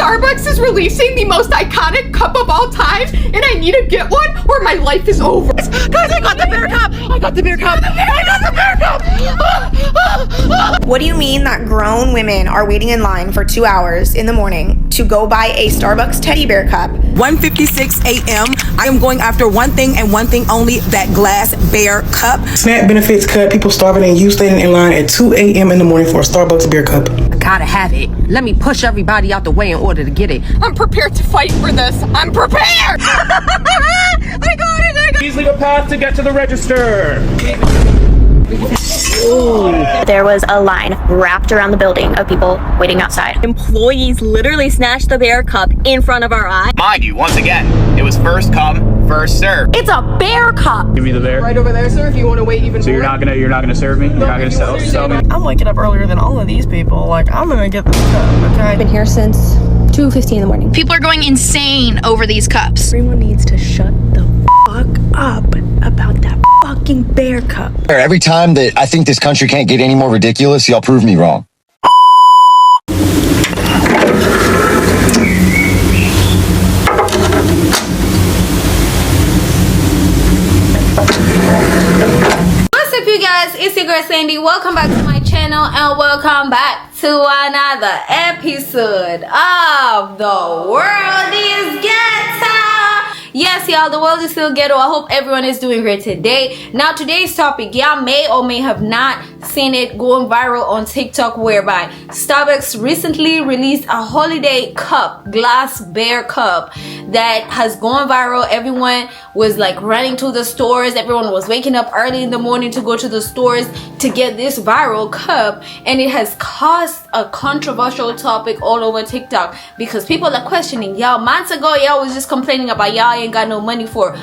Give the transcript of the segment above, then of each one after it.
Starbucks is releasing the most iconic cup of all time, and I need to get one or my life is over. Guys, I got the bear cup! I got the bear cup! I got the bear cup! What do you mean that grown women are waiting in line for 2 hours in the morning to go buy a Starbucks teddy bear cup? 1:56 a.m. I am going after one thing and one thing only, that glass bear cup. SNAP benefits cut, people starving and you standing in line at 2 a.m. in the morning for a Starbucks beer cup. I gotta have it. Let me push everybody out the way in order to get it. I'm prepared to fight for this. I'm prepared! I got it! Please leave a path to get to the register. There was a line wrapped around the building of people waiting outside. Employees literally snatched the bear cup in front of our eyes. Mind you, once again, it was first come, first serve. It's a bear cup. Give me the bear. Right over there, sir, if you want to wait even So more. you're not gonna serve me? You're not gonna sell me? I'm waking up earlier than all of these people. Like, I'm gonna get this cup, okay? I've been here since 2:50 in the morning. People are going insane over these cups. Everyone needs to shut the fuck up about that fucking bear cup. Every time that I think this country can't get any more ridiculous, y'all prove me wrong. What's up, you guys? It's your girl Sandy. Welcome back to my channel and welcome back to another episode of The World is Ghetto. Yes, y'all, the world is still ghetto. I hope everyone is doing great today. Now, today's topic, y'all may or may have not seen it going viral on TikTok, whereby Starbucks recently released a holiday cup, glass bear cup, that has gone viral. Everyone was like running to the stores. Everyone was waking up early in the morning to go to the stores to get this viral cup, and it has caused a controversial topic all over TikTok because people are questioning, y'all, months ago y'all was just complaining about y'all ain't got no money for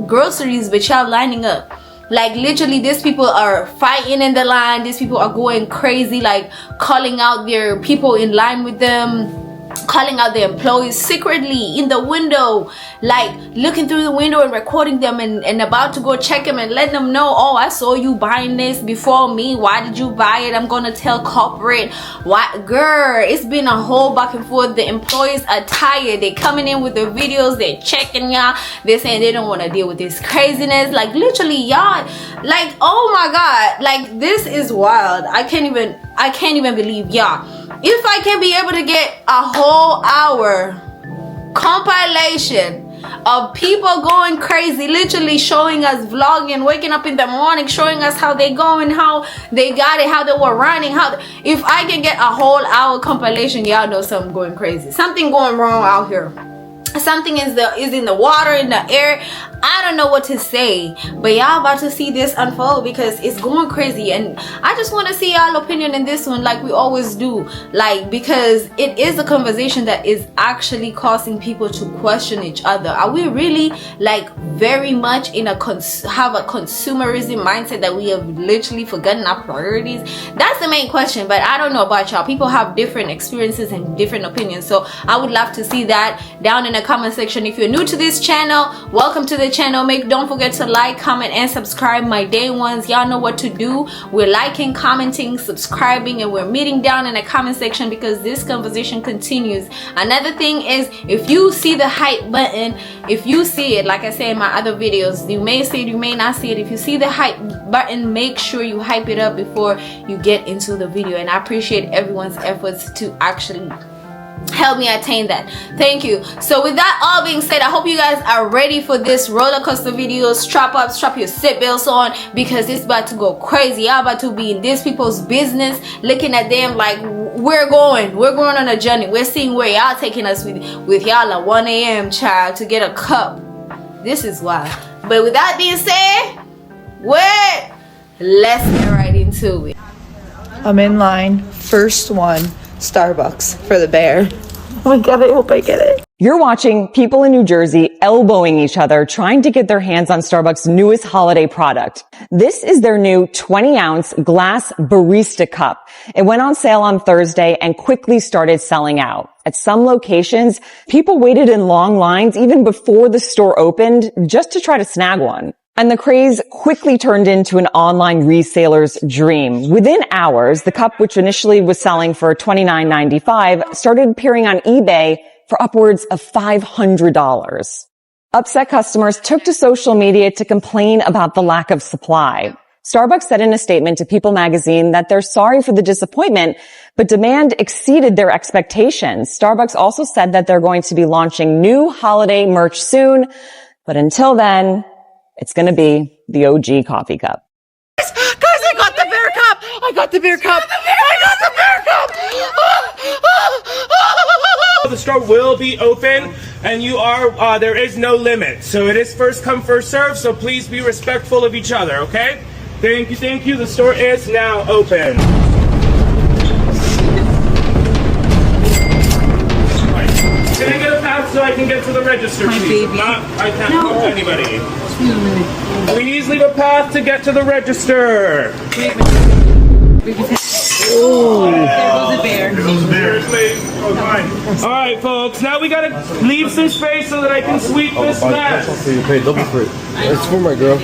groceries, but y'all lining up. Like, literally, these people are fighting in the line. These people are going crazy, like calling out their people in line with them, calling out the employees secretly in the window, like looking through the window and recording them and about to go check them and let them know, oh, I saw you buying this before me. Why did you buy it? I'm gonna tell corporate. What? Girl, it's been a whole back and forth. The employees are tired. They coming in with the videos. They're checking y'all. They're saying they don't want to deal with this craziness. Like, literally, y'all, like, oh my god, like, this is wild. I can't even believe, y'all. If I can be able to get a whole hour compilation of people going crazy, literally showing us vlogging, waking up in the morning, showing us how they going, how they got it, how they were running, if I can get a whole hour compilation, y'all know something going crazy, something going wrong out here. Something is in the water, in the air. I don't know what to say, but y'all about to see this unfold because it's going crazy, and I just want to see y'all opinion in this one, like we always do, like, because it is a conversation that is actually causing people to question each other. Are we really, like, very much in have a consumerism mindset that we have literally forgotten our priorities? That's the main question. But I don't know about y'all. People have different experiences and different opinions, so I would love to see that down in the comment section. If you're new to this channel, welcome to the channel. Don't forget to like, comment, and subscribe. My day ones, y'all know what to do. We're liking, commenting, subscribing, and we're meeting down in the comment section because this conversation continues. Another thing is, if you see the hype button, if you see it, like I say in my other videos, you may see it, you may not see it. If you see the hype button, make sure you hype it up before you get into the video, and I appreciate everyone's efforts to actually help me attain that. Thank you. So with that all being said, I hope you guys are ready for this roller coaster video. Strap up, strap your seatbelts on, because it's about to go crazy. Y'all about to be in these people's business, looking at them like we're going on a journey. We're seeing where y'all taking us with y'all at 1 a.m. child to get a cup. This is wild. But with that being said, let's get right into it. I'm in line. First one. Starbucks for the bear. Oh my god, I hope I get it. You're watching people in New Jersey elbowing each other, trying to get their hands on Starbucks' newest holiday product. This is their new 20-ounce glass Bearista cup. It went on sale on Thursday and quickly started selling out. At some locations, people waited in long lines even before the store opened just to try to snag one. And the craze quickly turned into an online reseller's dream. Within hours, the cup, which initially was selling for $29.95, started appearing on eBay for upwards of $500. Upset customers took to social media to complain about the lack of supply. Starbucks said in a statement to People magazine that they're sorry for the disappointment, but demand exceeded their expectations. Starbucks also said that they're going to be launching new holiday merch soon, but until then, it's going to be the OG coffee cup. Guys, I got the bear cup! I got the bear cup! I got the bear cup! The store will be open, and you are, there is no limit. So it is first come, first serve, so please be respectful of each other, okay? Thank you, thank you. The store is now open. Can I get a pass so I can get to the register, please? If not, I can't talk to anybody. Please leave a path to get to the register. Oh, there goes a bear. There goes a bear. Oh, fine. All right, folks. Now we gotta leave some space so that I can sweep this mess. You paid double for it. It's for my girl.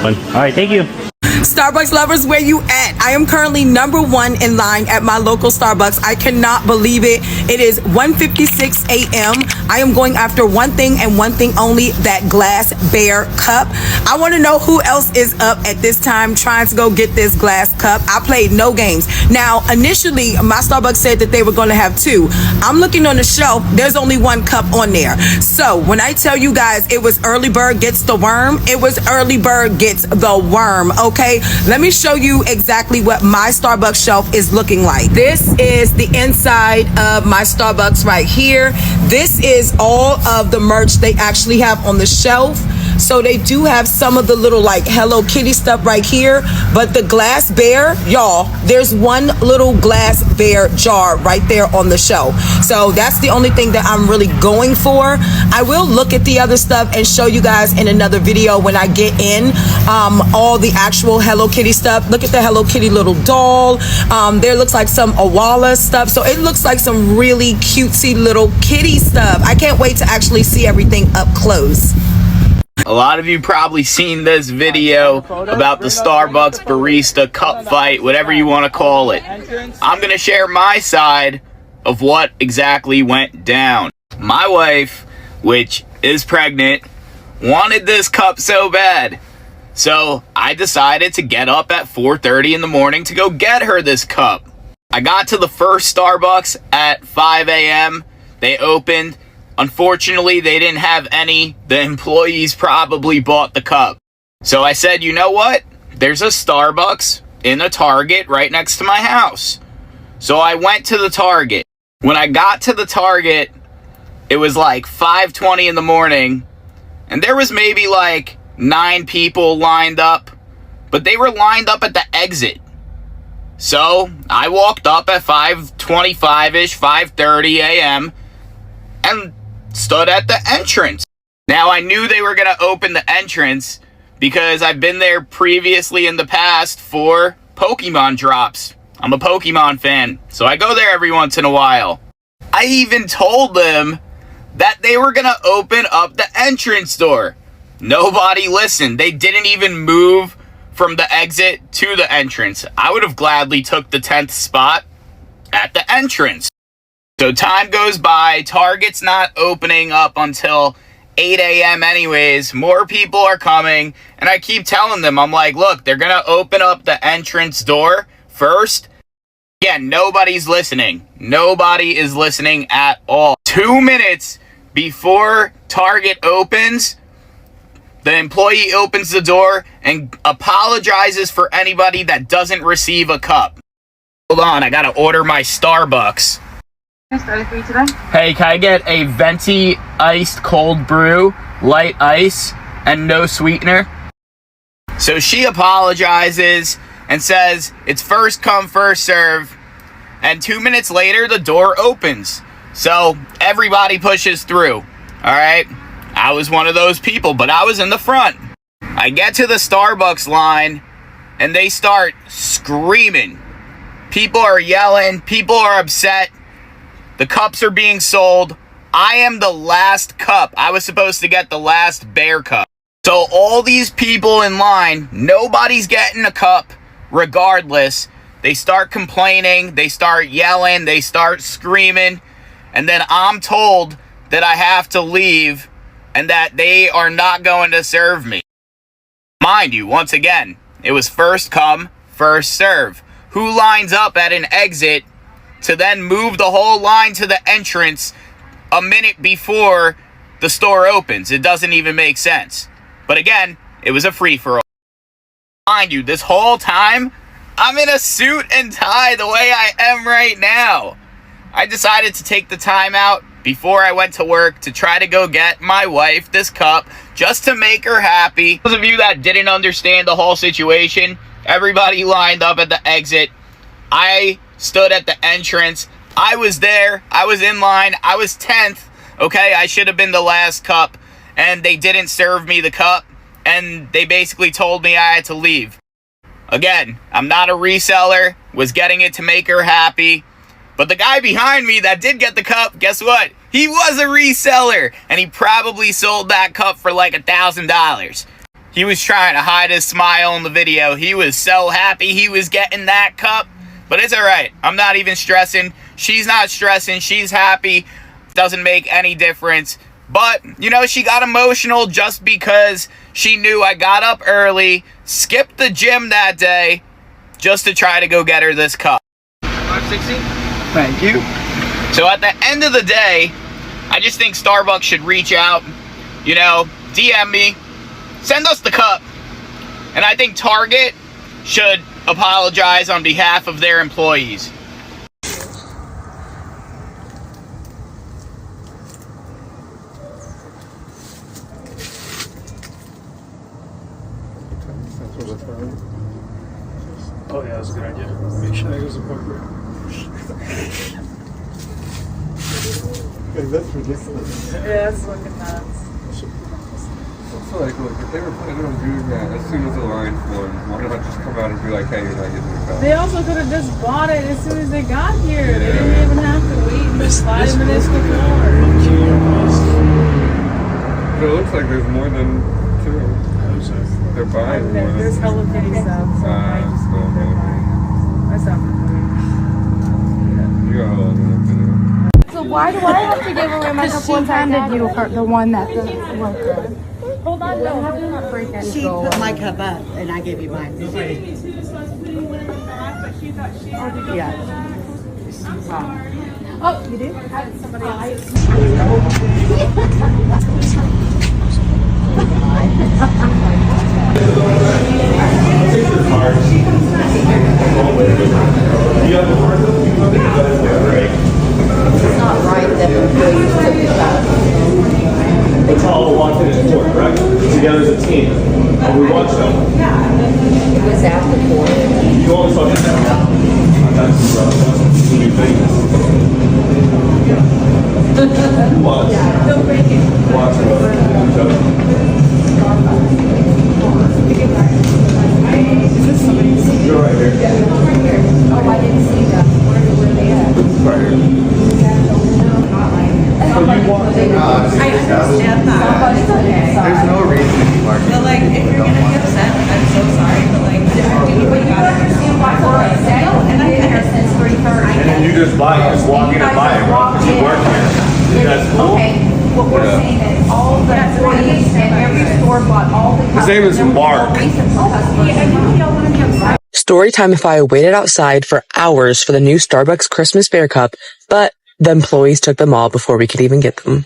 All right, thank you. Starbucks lovers, where you at? I am currently #1 in line at my local Starbucks. I cannot believe it. It is 1:56 a.m. I am going after one thing and one thing only, that glass bear cup. I want to know who else is up at this time trying to go get this glass cup. I played no games. Now, initially, my Starbucks said that they were going to have 2. I'm looking on the shelf. There's only 1 cup on there. So when I tell you guys it was early bird gets the worm, it was early bird gets the worm, okay? Let me show you exactly what my Starbucks shelf is looking like. This is the inside of my Starbucks right here. This is all of the merch they actually have on the shelf. So they do have some of the little like Hello Kitty stuff right here, but the glass bear, y'all, there's one little glass bear jar right there on the shelf. So that's the only thing that I'm really going for. I will look at the other stuff and show you guys in another video when I get in all the actual Hello Kitty stuff. Look at the Hello Kitty little doll. There looks like some Awala stuff. So it looks like some really cutesy little kitty stuff. I can't wait to actually see everything up close. A lot of you probably seen this video about the Starbucks barista cup fight, whatever you want to call it. I'm going to share my side of what exactly went down. My wife, which is pregnant, wanted this cup so bad. So I decided to get up at 4:30 in the morning to go get her this cup. I got to the first Starbucks at 5 a.m. They opened. Unfortunately, they didn't have any. The employees probably bought the cup. So I said, you know what? There's a Starbucks in a Target right next to my house. So I went to the Target. When I got to the Target, it was like 5:20 in the morning, and there was maybe like 9 people lined up, but they were lined up at the exit. So I walked up at 5:25-ish, 5:30 a.m., and stood at the entrance. Now, I knew they were going to open the entrance because I've been there previously in the past for Pokemon drops. I'm a Pokemon fan, so I go there every once in a while. I even told them that they were going to open up the entrance door. Nobody listened. They didn't even move from the exit to the entrance. I would have gladly took the 10th spot at the entrance. So time goes by, Target's not opening up until 8 a.m. anyways, more people are coming, and I keep telling them, I'm like, look, they're gonna open up the entrance door first. Yeah, nobody's listening. Nobody is listening at all. 2 minutes before Target opens, the employee opens the door and apologizes for anybody that doesn't receive a cup. Hold on, I gotta order my Starbucks. Hey, can I get a venti iced cold brew, light ice, and no sweetener? So she apologizes and says it's first come, first serve. And 2 minutes later, the door opens. So everybody pushes through. All right? I was one of those people, but I was in the front. I get to the Starbucks line, and they start screaming. People are yelling. People are upset. The cups are being sold. I am the last cup. I was supposed to get the last bear cup. So all these people in line, nobody's getting a cup regardless. They start complaining, they start yelling, they start screaming, and then I'm told that I have to leave and that they are not going to serve me. Mind you, once again, it was first come, first serve. Who lines up at an exit to then move the whole line to the entrance a minute before the store opens? It doesn't even make sense. But again, it was a free-for-all. Mind you, this whole time, I'm in a suit and tie the way I am right now. I decided to take the time out before I went to work to try to go get my wife this cup just to make her happy. Those of you that didn't understand the whole situation, everybody lined up at the exit. I stood at the entrance. I was there. I was in line. I was 10th. Okay, I should have been the last cup. And they didn't serve me the cup. And they basically told me I had to leave. Again, I'm not a reseller. Was getting it to make her happy. But the guy behind me that did get the cup, guess what? He was a reseller. And he probably sold that cup for like $1,000. He was trying to hide his smile in the video. He was so happy he was getting that cup. But it's alright. I'm not even stressing. She's not stressing. She's happy. Doesn't make any difference. But, you know, she got emotional just because she knew I got up early, skipped the gym that day, just to try to go get her this cup. 560? Thank you. So at the end of the day, I just think Starbucks should reach out, you know, DM me, send us the cup. And I think Target should apologize on behalf of their employees. Oh yeah, that's a good idea. Make sure that goes appropriate. That's ridiculous. Yeah, that's looking nuts. Also, like, look, if they were planning on doing that as soon as the line formed, why not just come out and be like, hey, you're not getting the cup? They also could have just bought it as soon as they got here. Yeah. They didn't even have to wait just 5 minutes before. But it looks like there's more than 2. They're buying more than there's hella pretty stuff, so I just don't know. That's not for me. You got a lot of video. So why do I have to give away my cup once I handed you the one that the worker? Hold on, no. She put my cup up and I gave you mine. Yeah. Oh, you do? Somebody It's not right that employees took the cup. That's how all wanted it for, correct? Together as a team. And we watched them. It was after 4. You only saw him now. That's a new thing. What? Don't break it. Watch each other. You're right here. Oh, I didn't see that. Where they at? Right here. So you want to I understand that. There's no reason to be marketing. But like, if you're gonna be upset, I'm so sorry. But like, do you understand why we're upset? And I've been here since 3:30. And then you just buy it, just walk in and buy it, because you work here. That's cool. Okay, what we're saying is all the employees and every store bought all the. His name is Mark. Story time if I waited outside for hours for the new Starbucks Christmas Bear Cup, but the employees took them all before we could even get them.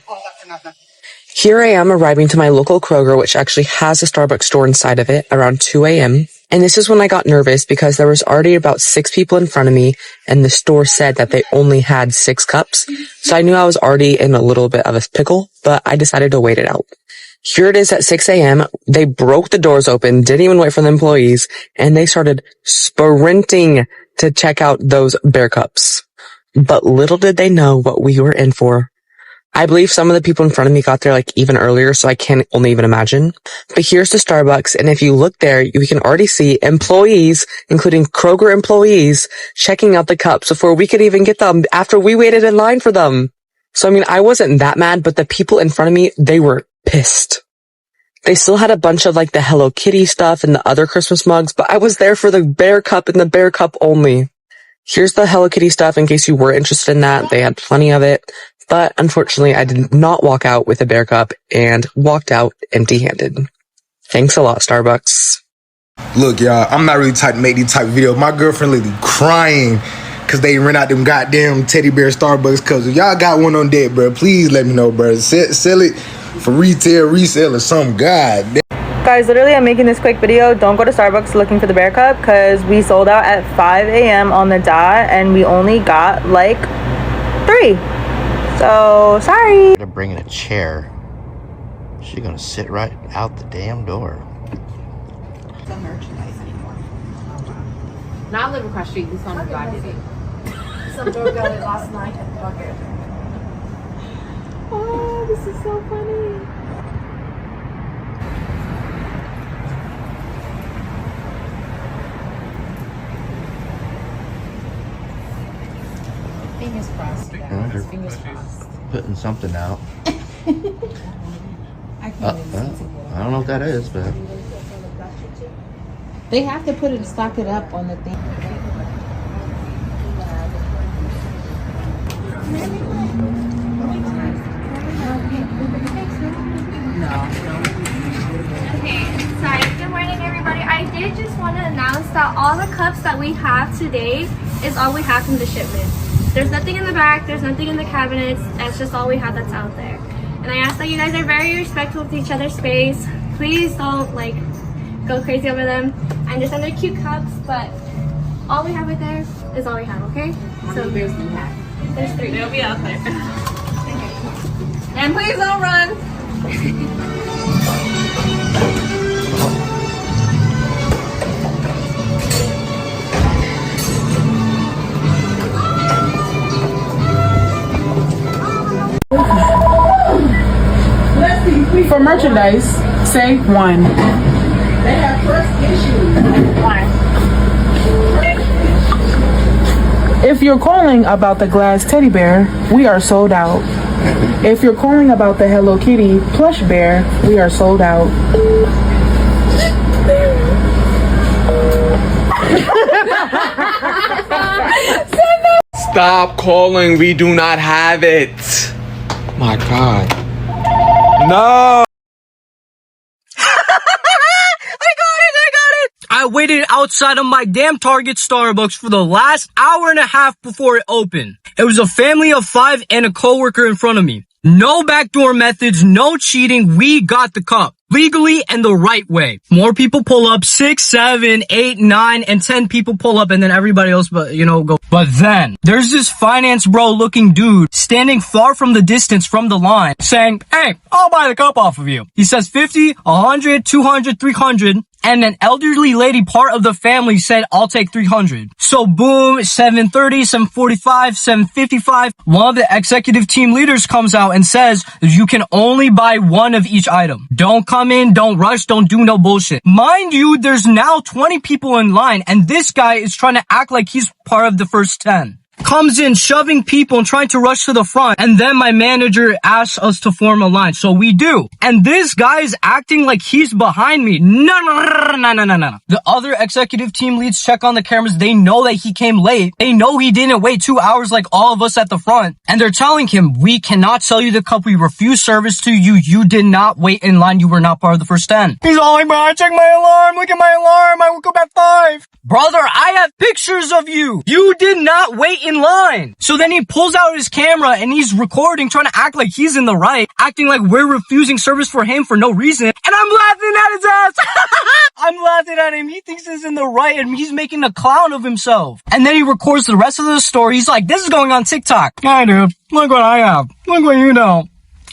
Here I am arriving to my local Kroger, which actually has a Starbucks store inside of it, around 2 a.m. And this is when I got nervous because there was already about 6 people in front of me and the store said that they only had 6 cups. So I knew I was already in a little bit of a pickle, but I decided to wait it out. Here it is at 6 a.m. They broke the doors open, didn't even wait for the employees, and they started sprinting to check out those bear cups. But little did they know what we were in for. I believe some of the people in front of me got there like even earlier, so I can only even imagine. But here's the Starbucks, and if you look there, you can already see employees, including Kroger employees, checking out the cups before we could even get them after we waited in line for them. So, I mean, I wasn't that mad, but the people in front of me, they were pissed. They still had a bunch of like the Hello Kitty stuff and the other Christmas mugs, but I was there for the bear cup and the bear cup only. Here's the Hello Kitty stuff in case you were interested in that. They had plenty of it, but unfortunately I did not walk out with a bear cup and walked out empty-handed. Thanks a lot, Starbucks. Look, y'all, I'm not really type to make these type of videos. My girlfriend literally crying because they rent out them goddamn teddy bear Starbucks. Because if y'all got one on deck, bro, please let me know, bro. Sell it for retail, resell, or some goddamn. Guys, literally, I'm making this quick video. Don't go to Starbucks looking for the bear cup because we sold out at 5 a.m. on the dot and we only got like 3. So, sorry. They're bringing a chair. She's gonna sit right out the damn door. Some merchandise anymore. Not live across the street. This one guy did it. Some girl got it last night at Bucket. Oh, this is so funny. Fingers crossed, guys. Fingers crossed. Putting something out. I can't I don't know what that is, but they have to put it, stock it up on the thing. Okay, sorry. Good morning, everybody. I did just want to announce that all the cups that we have today is all we have from the shipment. There's nothing in the back, there's nothing in the cabinets, that's just all we have that's out there. And I ask that you guys are very respectful to each other's space. Please don't like go crazy over them. I understand they're cute cups, but all we have right there is all we have, okay? How many bears do you have? There's 3. They'll be out there. And please don't run. For merchandise, say 1. They have first issue. 1. If you're calling about the glass teddy bear, we are sold out. If you're calling about the Hello Kitty plush bear, we are sold out. Stop calling. We do not have it. My God. No. I waited outside of my damn Target Starbucks for the last hour and a half before it opened. It was a family of 5 and a coworker in front of me. No backdoor methods, no cheating. We got the cup. Legally and the right way. More people pull up, 6, 7, 8, 9, and 10 people pull up, and then everybody else, go. But then, there's this finance bro looking dude standing far from the distance from the line saying, hey, I'll buy the cup off of you. He says 50, 100, 200, 300. And an elderly lady part of the family said, I'll take 300. So boom, 7:30, 7:45, 7:55. One of the executive team leaders comes out and says, you can only buy one of each item. Don't come in, don't rush, don't do no bullshit. Mind you, there's now 20 people in line and this guy is trying to act like he's part of the first 10. Comes in shoving people and trying to rush to the front, and then my manager asks us to form a line, so we do. And this guy is acting like he's behind me. No. The other executive team leads check on the cameras. They know that he came late. They know he didn't wait 2 hours like all of us at the front, and they're telling him, we cannot sell you the cup. We refuse service to you. You did not wait in line. You were not part of the first 10. He's all like, bro, check my alarm. Look at my alarm. I woke up at 5. Brother, I have pictures of you. You did not wait in line. So then he pulls out his camera and he's recording, trying to act like he's in the right, acting like we're refusing service for him for no reason. And I'm laughing at his ass. I'm laughing at him. He thinks he's in the right and he's making a clown of himself. And then he records the rest of the story. He's like, this is going on TikTok. Yeah, dude. Look what I have. Look what you know.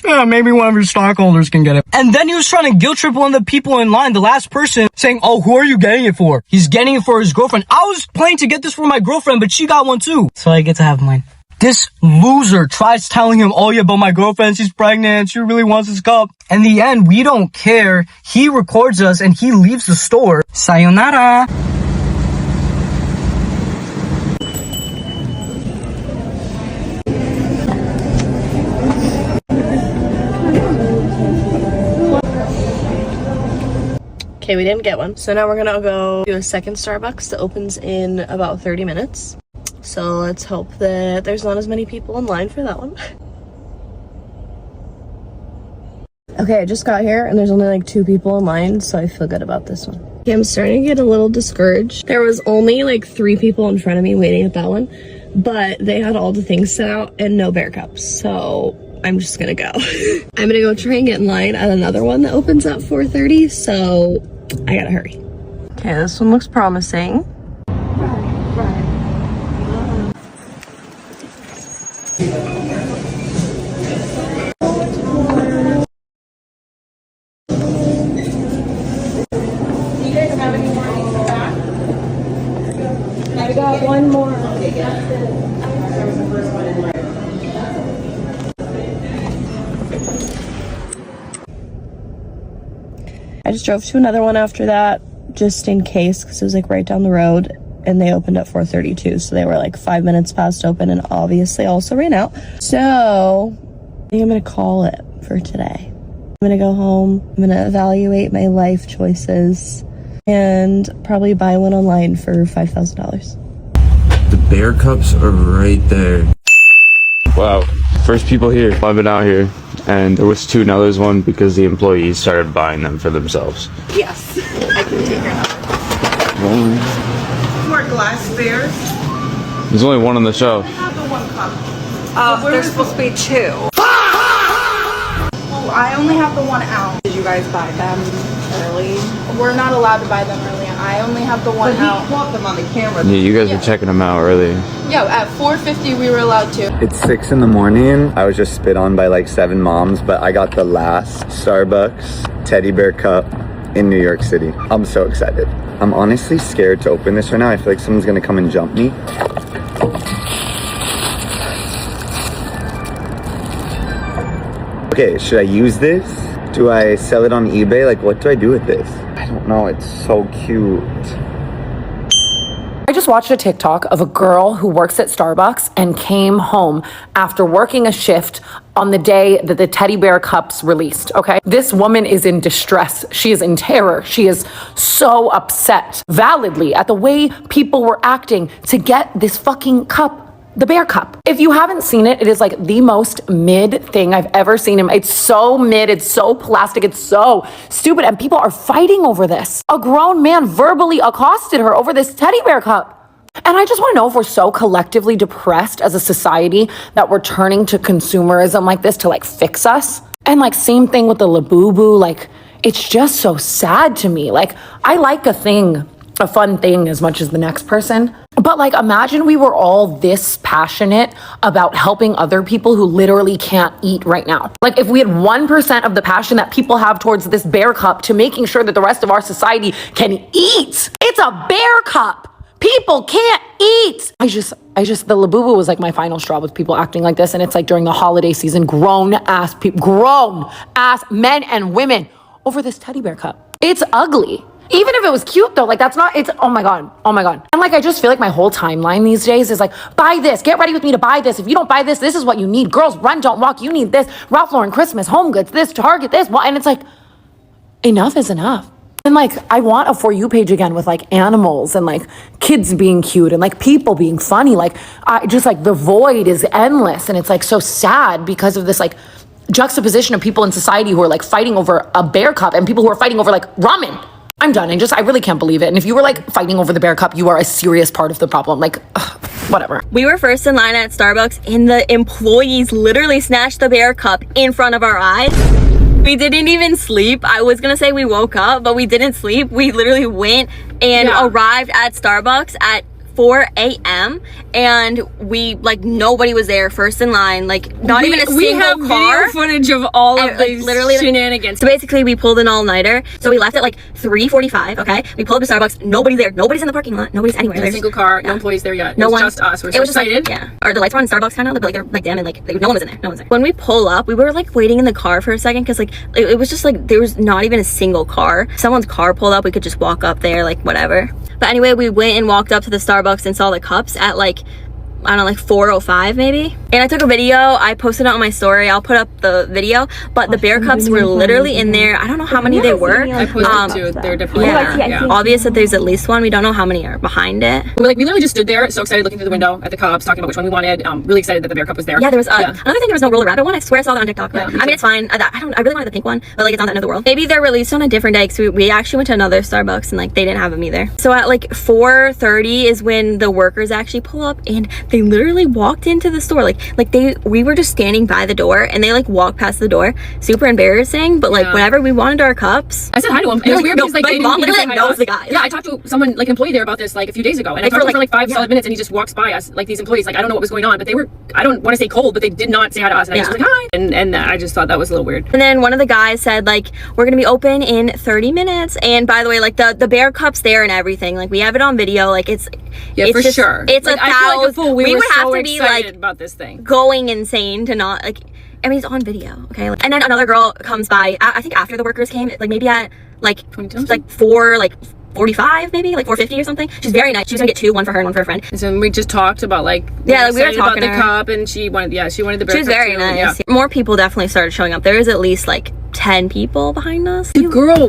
Yeah, maybe one of your stockholders can get it. And then he was trying to guilt trip one of the people in line, the last person, saying, oh, who are you getting it for? He's getting it for his girlfriend. I was planning to get this for my girlfriend, but she got one too. So I get to have mine. This loser tries telling him, oh yeah, but my girlfriend, she's pregnant. She really wants this cup. In the end, we don't care. He records us and he leaves the store. Sayonara. Okay, we didn't get one. So now we're gonna go do a second Starbucks that opens in about 30 minutes. So let's hope that there's not as many people in line for that one. Okay, I just got here and there's only like 2 people in line, so I feel good about this one. Okay, I'm starting to get a little discouraged. There was only like 3 people in front of me waiting at that one, but they had all the things set out and no bear cups, so I'm just gonna go. I'm gonna go try and get in line at another one that opens at 4:30, so I gotta hurry. Okay, this one looks promising. I got one more. I just drove to another one after that, just in case, because it was like right down the road, and they opened at 4:32, so they were like 5 minutes past open, and obviously also ran out. So I think I'm gonna call it for today. I'm gonna go home, I'm gonna evaluate my life choices, and probably buy one online for $5,000. The bear cups are right there. Wow, first people here. I've been out here, and there was 2, now there's 1 because the employees started buying them for themselves. Yes, I can take her now. More glass bears. There's only 1 on the shelf. I have the 1 cup. There's supposed to be 2. Well, I only have the 1 ounce. Did you guys buy them early? We're not allowed to buy them early. I only have the 1 ounce. He caught them on the camera. Yeah, you guys were checking them out earlier. Yeah, at 4:50 we were allowed to. It's 6 in the morning. I was just spit on by like 7 moms, but I got the last Starbucks teddy bear cup in New York City. I'm so excited. I'm honestly scared to open this right now. I feel like someone's gonna come and jump me. Okay, should I use this? Do I sell it on eBay? Like, what do I do with this? I don't know, it's so cute. I just watched a TikTok of a girl who works at Starbucks and came home after working a shift on the day that the teddy bear cups released, okay? This woman is in distress. She is in terror. She is so upset, validly, at the way people were acting to get this fucking cup, the bear cup. If you haven't seen it, it is like the most mid thing I've ever seen him. It's so mid, it's so plastic, it's so stupid, and people are fighting over this. A grown man verbally accosted her over this teddy bear cup. And I just want to know if we're so collectively depressed as a society that we're turning to consumerism like this to like fix us. And like same thing with the Labubu, like it's just so sad to me. Like I like a fun thing as much as the next person. But like imagine we were all this passionate about helping other people who literally can't eat right now. Like if we had 1% of the passion that people have towards this bear cup to making sure that the rest of our society can eat. It's a bear cup. People can't eat. I just, the Labubu was like my final straw with people acting like this. And it's like during the holiday season, grown ass men and women over this teddy bear cup. It's ugly. Even if it was cute though, like that's not, it's, oh my God. And like, I just feel like my whole timeline these days is like, buy this, get ready with me to buy this. If you don't buy this, this is what you need. Girls, run, don't walk. You need this. Ralph Lauren, Christmas, Home Goods, this, Target, this. And it's like, enough is enough. And like, I want a For You page again with like animals and like kids being cute and like people being funny. Like, I just like the void is endless. And it's like so sad because of this like juxtaposition of people in society who are like fighting over a bear cup and people who are fighting over like ramen. I'm done. And just, I really can't believe it. And if you were like fighting over the bear cup, you are a serious part of the problem. Like, whatever. We were first in line at Starbucks and the employees literally snatched the bear cup in front of our eyes. We didn't even sleep. I was gonna say we woke up, but we didn't sleep. We literally went and arrived at Starbucks at 4 a.m. and we, like, nobody was there, first in line, like, not even a single car. Video footage of all of like, these literally shenanigans. So basically, we pulled an all-nighter. So we left at like 3:45. Okay, we pulled up to Starbucks. Nobody's there. Nobody's in the parking lot. Nobody's anywhere. Not a single car. No employees there yet. No one. Just us. We're it so was excited. Just like, yeah. Or the lights were on in Starbucks kind of, but like they're like dim and like no one was in there. No one's there. When we pull up, we were like waiting in the car for a second because like it was just like there was not even a single car. Someone's car pulled up. We could just walk up there, like whatever. But anyway, we went and walked up to the Starbucks and saw the cups at like I don't know, like 4:05 maybe. And I took a video, I posted it on my story. I'll put up the video, but the bear cups were literally in there. I don't know how many they were. I posted too. They're definitely yeah. Obvious that there's at least one. We don't know how many are behind it. We literally just stood there, so excited, looking through the window at the cups, talking about which one we wanted. Really excited that the bear cup was there. Yeah, there was another thing. There was no roller rabbit one. I swear I saw that on TikTok. I mean, it's fine. I really wanted the pink one, but like it's not the end of the world. Maybe they're released on a different day, because we actually went to another Starbucks and like they didn't have them either. So at like 4:30 is when the workers actually pull up, and they literally walked into the store. We were just standing by the door, and they like walked past the door. Super embarrassing, but like whenever we wanted our cups, I said hi to them. It was weird because like they mom literally knows the guy. Yeah, I talked to someone, like employee there, about this like a few days ago, and I talked to him for like 5 solid minutes, and he just walks by us, like these employees. Like I don't know what was going on, but they were, I don't want to say cold, but they did not say hi to us. And I just was like hi, and I just thought that was a little weird. And then one of the guys said like, we're gonna be open in 30 minutes. And by the way, like the bear cups there and everything, like we have it on video. Like it's sure. It's like, a I feel like a fool. we would have so to be like about this thing, going insane to not like. I mean, it's on video, okay? And then another girl comes by, I think after the workers came, like maybe at like 4:45 maybe, like 4:50 or something. She's very nice. She was gonna get two, one for her and one for her friend. And so we just talked about like, we were talking about the cup, and she wanted the bear She was cup very too. nice. More people definitely started showing up. There was at least like 10 people behind us. The girl,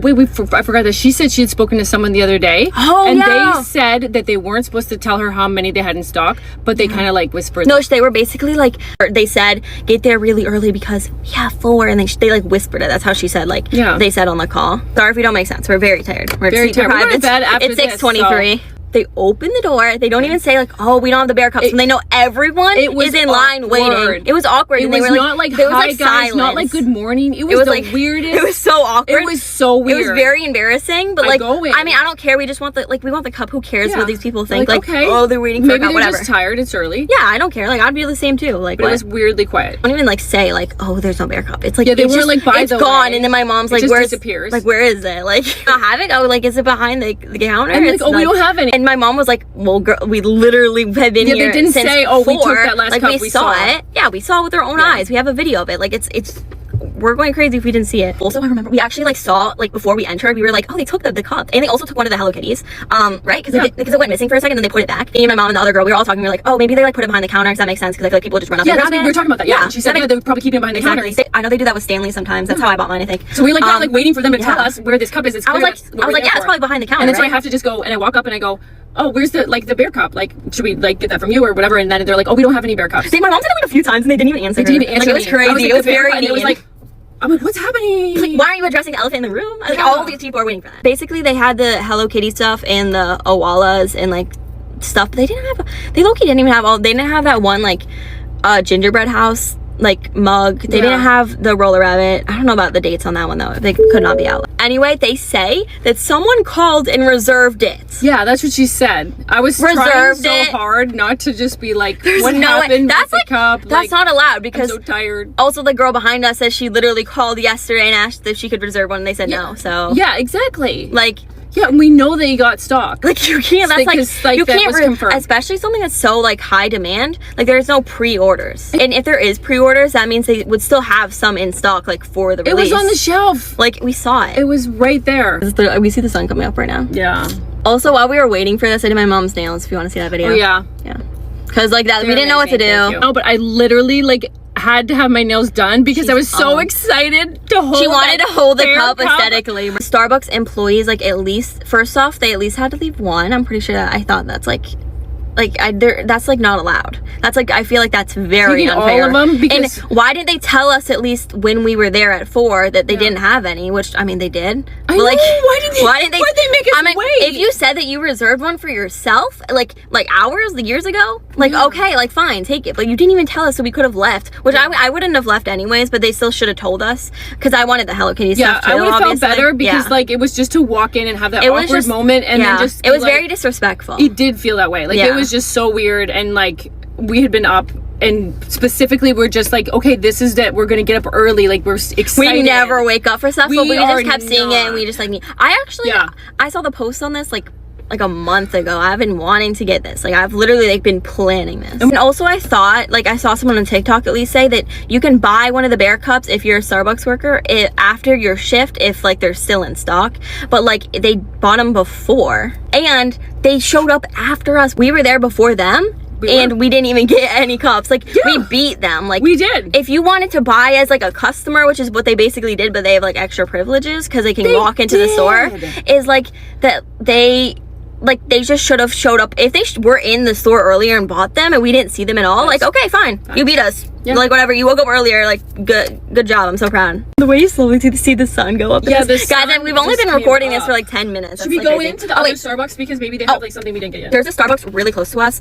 I forgot that she said she had spoken to someone the other day. And they said that they weren't supposed to tell her how many they had in stock, but they kind of like whispered. No, they were basically like, they said get there really early because we have 4, and they like whispered it. That's how she said, like they said on the call. Sorry if we don't make sense. We're very tired. We're very tired. We're going to bed after it's 6:23. They open the door. They don't even say like, oh, we don't have the bear cups. And they know everyone is in line waiting. It was awkward. It and was they were not like, there was hi like guys, silence. not like good morning. It was the like weirdest. It was so awkward. It was so weird. It was very embarrassing. But like, I mean, I don't care. We just want we want the cup. Who cares what these people think? Like, okay, oh, they're waiting for maybe a cup, they're whatever. just tired. It's early. Yeah, I don't care. Like I'd be the same too. Like, but it was weirdly quiet. Don't even like say like, oh, there's no bear cup. It's like they were like by it's the gone. way. And then my mom's It like, just where's disappears. like where is it? Like I have it. Oh, like is it behind the counter? And like, oh, we don't have any. And my mom was like, well, girl, we literally have been here. They didn't since say, oh, 4. we took that last like, cup. We saw it. Yeah, we saw it with our own eyes. We have a video of it. Like it's we're going crazy if we didn't see it. Also, I remember we actually like saw like before we entered, we were like, oh, they took the cup, and they also took one of the Hello Kitties, right? Because it went missing for a second, and then they put it back. Me and my mom and the other girl, we were all talking. We were like, oh, maybe they like put it behind the counter. Because that makes sense. Because I feel like people just run up and grab it. We were talking about that. Yeah, she said they were probably keeping it behind the counter. I know they do that with Stanley sometimes. That's how I bought mine, I think. So we're like waiting for them to tell us where this cup is. I was like, yeah, it's probably behind the counter. And then so I have to just go, and I walk up and I go, oh, where's the bear cup? Like, should we like get that from you or whatever? And then they're like, oh, we don't have any bear cups. See, my mom did it like a few times and they didn't even answer. They didn't even answer. Like, it was crazy. It was very mean. It was like, I'm like, what's happening? Like, why are you addressing the elephant in the room? Like all of these people are waiting for that. Basically, they had the Hello Kitty stuff and the Owalas and like stuff. But they didn't have. They low-key didn't even have all. They didn't have that one like gingerbread house like mug. They didn't have the roller rabbit. I don't know about the dates on that one though. They could not be out. Anyway, they say that someone called and reserved it. Yeah, that's what she said. I was trying so hard not to just be like, what happened with the cup? That's not allowed because I'm so tired. Also, the girl behind us says she literally called yesterday and asked if she could reserve one, and they said no. So yeah, exactly. Like. Yeah, we know they got stock. Like you can't. That's like you can't. Especially something that's so like high demand. Like there's no pre-orders, and if there is pre-orders, that means they would still have some in stock, like for the release. It was on the shelf. Like we saw it. It was right there. We see the sun coming up right now. Yeah. Also, while we were waiting for this, I did my mom's nails. If you want to see that video. Oh yeah. Yeah. Because like that, we didn't know what to do. No, but I literally like had to have my nails done because I was so excited to hold. She wanted to hold the cup aesthetically. Starbucks employees, like at least first off, they at least had to leave one. I'm pretty sure that I thought that's that's like not allowed. That's like I feel like that's very unfair. All of them, because and why didn't they tell us at least when we were there at 4 that they didn't have any? Which I mean they did. I know. Like, why didn't they make us wait? If you said that you reserved one for yourself, like hours, years ago, like okay, like fine, take it. But you didn't even tell us, so we could have left. Which I wouldn't have left anyways. But they still should have told us because I wanted the Hello Kitty stuff too. I would have felt better because like it was just to walk in and have that awkward moment and then just it was very disrespectful. It did feel that way. Like it was just so weird. And like we had been up and specifically we're just like, okay, this is that we're gonna get up early, like we're excited. We never wake up for stuff, but we just kept seeing it and we just like I actually I saw the post on this like a month ago. I've been wanting to get this. Like I've literally like been planning this. And also I thought like I saw someone on TikTok at least say that you can buy one of the bear cups if you're a Starbucks worker after your shift if like they're still in stock, but like they bought them before and they showed up after us. We were there before them. and we didn't even get any cups. Like, we beat them. Like, we did. If you wanted to buy as like a customer, which is what they basically did, but they have like extra privileges because they can walk into the store, is like that they just should have showed up. If they were in the store earlier and bought them and we didn't see them at all, like, okay, fine. You beat us. Like, whatever. You woke up earlier. Like, good job. I'm so proud. The way you slowly see the sun go up. Yeah, guys, we've only been recording this for like 10 minutes. Should we go into the other Starbucks because maybe they have like something we didn't get yet? There's a Starbucks really close to us.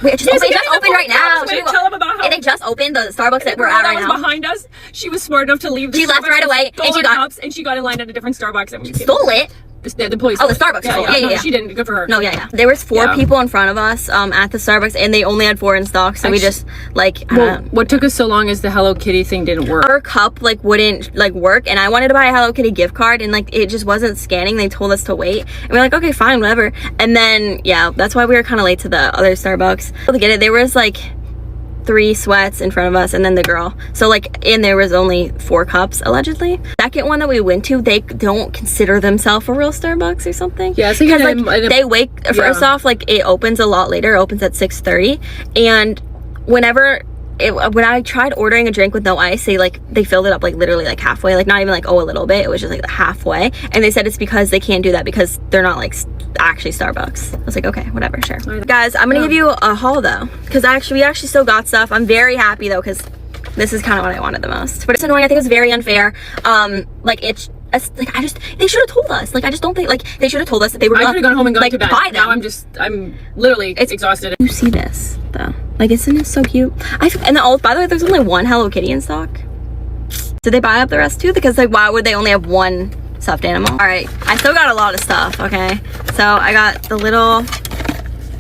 Wait, it just opened right now. Tell them about how they just opened the Starbucks that we're at right now. Behind us, she was smart enough to leave. She left right away, and she got cups, and she got in line at a different Starbucks. And we stole it. The employees. Oh, the Starbucks. Yeah. She didn't. Good for her. No, yeah. There was 4 people in front of us at the Starbucks, and they only had 4 in stock. So we just like. What took us so long is the Hello Kitty thing didn't work. Our cup like wouldn't like work, and I wanted to buy a Hello Kitty gift card, and like it just wasn't scanning. They told us to wait, and we we're like, okay, fine, whatever. And then that's why we were kind of late to the other Starbucks. To get it, there was like 3 sweats in front of us and then the girl, so like, and there was only 4 cups allegedly. Second one that we went to, they don't consider themselves a real Starbucks or something. Yeah, because like they wake first off, like it opens a lot later. It opens at 6:30, and when I tried ordering a drink with no ice, they filled it up like literally like halfway, like not even like a little bit. It was just like halfway, and they said it's because they can't do that because they're not like actually Starbucks. I was like, okay, whatever, sure. Guys, I'm gonna give you a haul though, because we actually still got stuff. I'm very happy though, because this is kind of what I wanted the most. But it's annoying. I think it's very unfair. They should have told us. Like, I just don't think, like, they should have told us that they were I could have gone home and gone to bed. Buy them. Now I'm literally exhausted. You see this though? Like, isn't it so cute? By the way, there's only 1 Hello Kitty in stock. Did they buy up the rest too? Because like, why would they only have 1 stuffed animal? All right, I still got a lot of stuff. Okay, so I got the little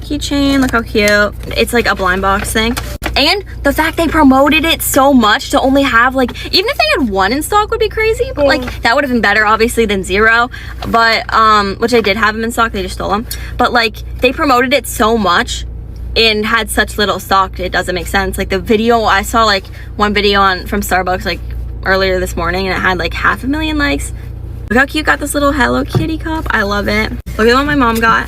keychain. Look how cute. It's like a blind box thing. And the fact they promoted it so much to only have like, even if they had 1 in stock would be crazy, but like that would have been better obviously than 0. But which they did have them in stock, they just stole them. But like, they promoted it so much and had such little stock, it doesn't make sense. Like the video, I saw like one video from Starbucks like earlier this morning, and it had like 500,000 likes. Look how cute. Got this little Hello Kitty cup. I love it. Look at what my mom got.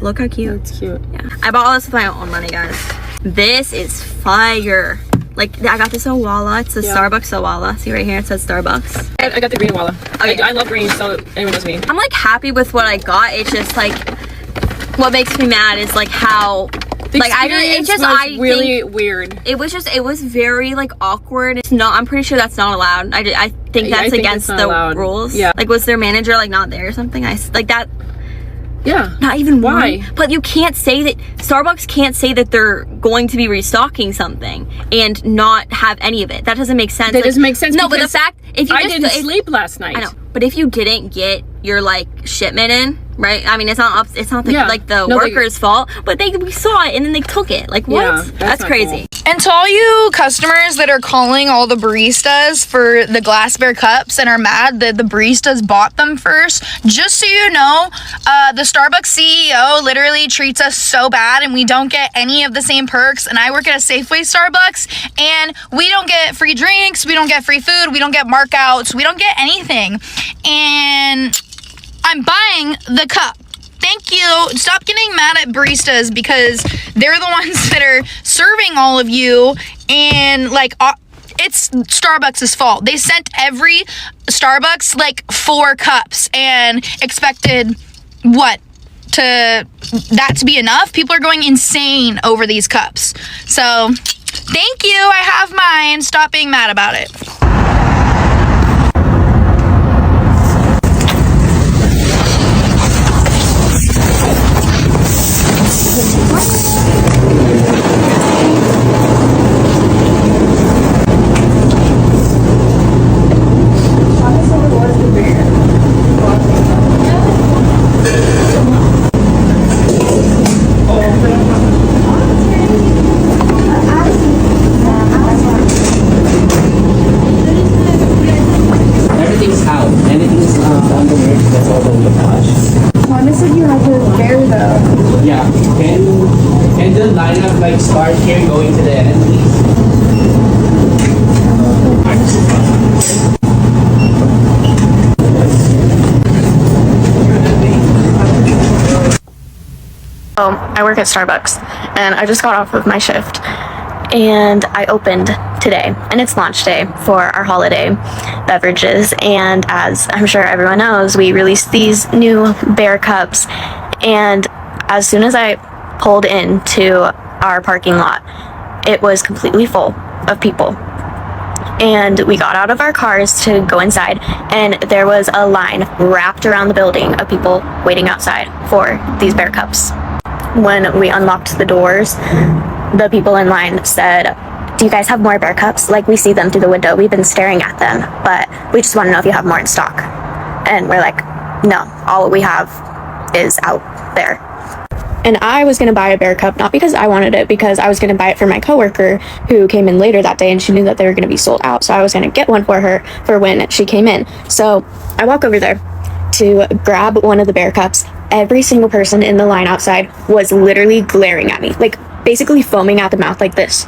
Look how cute. It's cute. Yeah, I bought all this with my own money, guys. This is fire. Like, I got this Owala. It's a Starbucks Owala. See right here, it says Starbucks. I got the green Owala. Okay. I love green, so anyone knows me. I'm like happy with what I got. It's just like, what makes me mad is like how I really weird. It was very like awkward. I'm pretty sure that's not allowed. I think that's against the rules. Yeah. Like, was their manager like not there or something? Yeah. Not even why. One. But you can't say that, Starbucks can't say that they're going to be restocking something and not have any of it. That doesn't make sense. That doesn't make sense. No, but the fact, I didn't sleep last night. I know. But if you didn't get your like shipment in, right? I mean, it's not the workers' fault, but we saw it and then they took it. Like, what? Yeah, that's crazy. Cool. And to all you customers that are calling all the baristas for the glass bear cups and are mad that the baristas bought them first, just so you know, the Starbucks CEO literally treats us so bad and we don't get any of the same perks. And I work at a Safeway Starbucks and we don't get free drinks, we don't get free food, we don't get markouts, we don't get anything. And I'm buying the cup. Thank you. Stop getting mad at baristas because they're the ones that are serving all of you, and like it's Starbucks' fault. They sent every Starbucks like 4 cups and expected that to be enough. People are going insane over these cups. So thank you. I have mine. Stop being mad about it. Everything's out. Anything's on the merch, that's all over the flash. Mama said you had to bear though. Yeah. Can the lineup like start here going to the end, please? I work at Starbucks, and I just got off of my shift and I opened today, and it's launch day for our holiday beverages, and as I'm sure everyone knows, we released these new bear cups, and as soon as I pulled into our parking lot, it was completely full of people. And we got out of our cars to go inside, and there was a line wrapped around the building of people waiting outside for these bear cups. When we unlocked the doors, the people in line said, "Do you guys have more bear cups? Like, we see them through the window. We've been staring at them, but we just want to know if you have more in stock." And we're like, "No, all we have is out there." And I was going to buy a bear cup, not because I wanted it, because I was going to buy it for my coworker who came in later that day, and she knew that they were going to be sold out. So I was going to get one for her for when she came in. So I walk over there to grab one of the bear cups. Every single person in the line outside was literally glaring at me, like basically foaming at the mouth like this.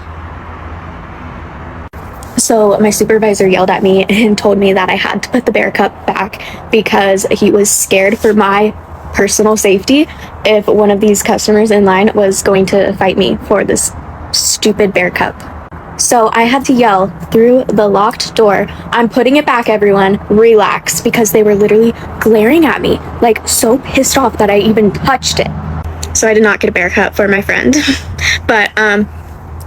So my supervisor yelled at me and told me that I had to put the bear cup back because he was scared for my personal safety if one of these customers in line was going to fight me for this stupid bear cup. So I had to yell through the locked door, "I'm putting it back, everyone, relax," because they were literally glaring at me, like so pissed off that I even touched it. So I did not get a bear cup for my friend. But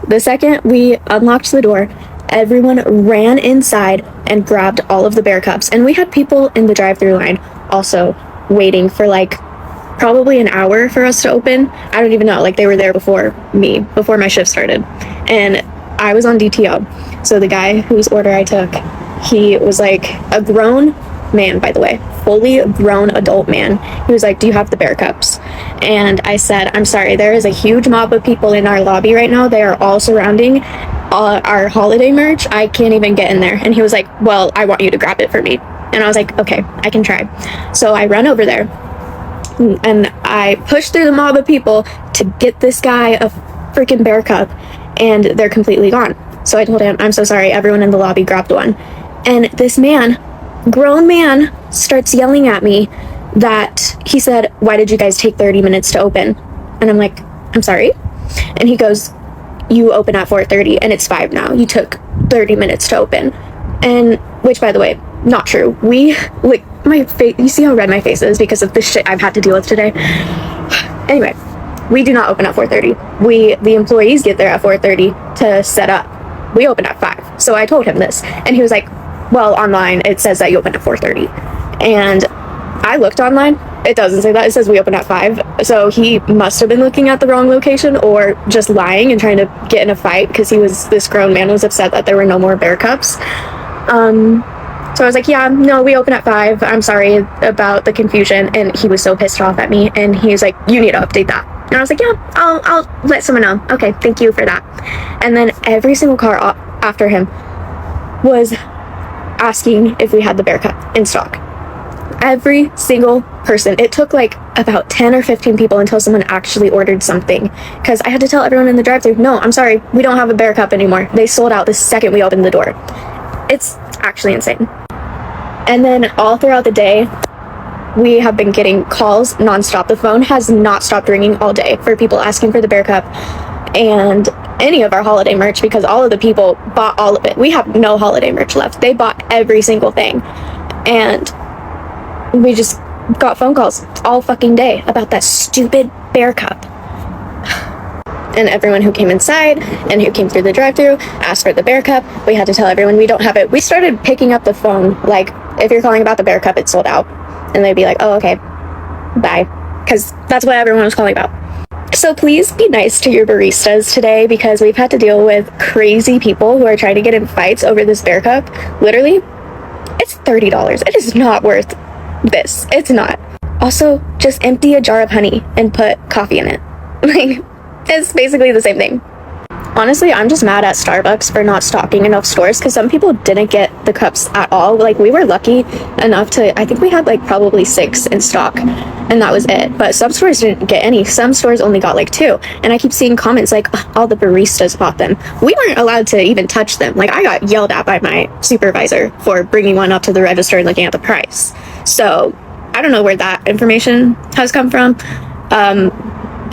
the second we unlocked the door, everyone ran inside and grabbed all of the bear cups. And we had people in the drive-thru line also waiting for like probably an hour for us to open. I don't even know, like they were there before me, before my shift started. And I was on DTO. So the guy whose order I took, he was like a grown man, by the way, fully grown adult man. He was like, "Do you have the bear cups?" And I said, "I'm sorry, there is a huge mob of people in our lobby right now. They are all surrounding our holiday merch. I can't even get in there." And he was like, "Well, I want you to grab it for me." And I was like, "Okay, I can try." So I run over there and I push through the mob of people to get this guy a freaking bear cup, and they're completely gone. So I told him, "I'm so sorry, everyone in the lobby grabbed one." And this man, grown man, starts yelling at me that he said, "Why did you guys take 30 minutes to open?" And I'm like, "I'm sorry." And he goes, "You open at 4:30 and it's 5 now. You took 30 minutes to open." And which, by the way, not true. We, like, my face, you see how red my face is because of the shit I've had to deal with today. Anyway, we do not open at 4:30. The employees get there at 4:30 to set up. We open at 5. So I told him this, and he was like, "Well, online it says that you open at 4:30. And I looked online. It doesn't say that. It says we open at 5. So he must have been looking at the wrong location or just lying and trying to get in a fight because this grown man was upset that there were no more bear cups. So I was like, "Yeah, no, we open at 5. I'm sorry about the confusion." And he was so pissed off at me, and he was like, "You need to update that." And I was like, "Yeah, I'll let someone know. Okay, thank you for that." And then every single car after him was asking if we had the bear cup in stock. Every single person. It took like about 10 or 15 people until someone actually ordered something, because I had to tell everyone in the drive-thru, "No, I'm sorry, we don't have a bear cup anymore. They sold out the second we opened the door." It's actually insane. And then all throughout the day, we have been getting calls nonstop. The phone has not stopped ringing all day for people asking for the bear cup and any of our holiday merch, because all of the people bought all of it. We have no holiday merch left. They bought every single thing. And we just got phone calls all fucking day about that stupid bear cup. And everyone who came inside and who came through the drive-thru asked for the bear cup. We had to tell everyone we don't have it. We started picking up the phone, like, "If you're calling about the bear cup, it's sold out." And they'd be like, "Oh, okay, bye." Because that's what everyone was calling about. So please be nice to your baristas today, because we've had to deal with crazy people who are trying to get in fights over this bear cup. Literally, it's $30. It is not worth this. It's not. Also, just empty a jar of honey and put coffee in it. Like, it's basically the same thing. Honestly, I'm just mad at Starbucks for not stocking enough stores, because some people didn't get the cups at all. Like, we were lucky enough to, I think we had like probably 6 in stock, and that was it. But some stores didn't get any. Some stores only got like 2. And I keep seeing comments like, "All the baristas bought them." We weren't allowed to even touch them. Like, I got yelled at by my supervisor for bringing one up to the register and looking at the price. So I don't know where that information has come from.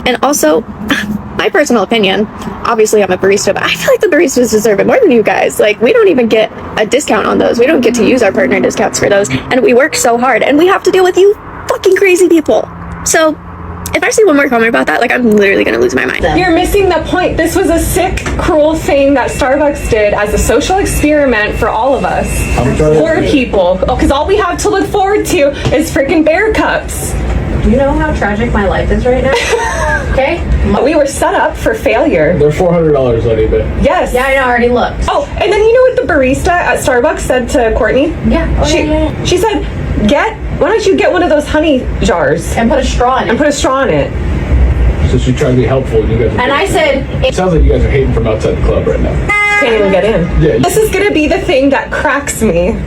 And also, my personal opinion, obviously I'm a barista, but I feel like the baristas deserve it more than you guys. Like, we don't even get a discount on those. We don't get to use our partner discounts for those. And we work so hard, and we have to deal with you fucking crazy people. So, if I see one more comment about that, like, I'm literally gonna lose my mind. You're missing the point. This was a sick, cruel thing that Starbucks did as a social experiment for all of us. Poor people. Because all we have to look forward to is freaking bear cups. Do you know how tragic my life is right now? Okay? We were set up for failure. They're $400 on eBay. Yes. Yeah, I know, I already looked. Oh, and then you know what the barista at Starbucks said to Courtney? Yeah. Oh, yeah. She said, why don't you get one of those honey jars? And put a straw in it. And put a straw in it. So she tried to be helpful, and you guys are And I said... It sounds like you guys are hating from outside the club right now. Can't even get in. Yeah. This is gonna be the thing that cracks me.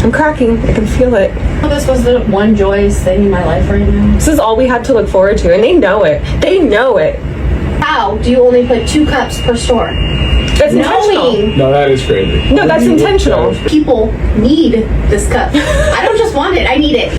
I'm cracking. I can feel it. This was the one joyous thing in my life right now. This is all we had to look forward to, and they know it. They know it. How do you only put 2 cups per store? That's intentional. No, that is crazy. No, that's intentional. People need this cup. I don't just want it, I need it.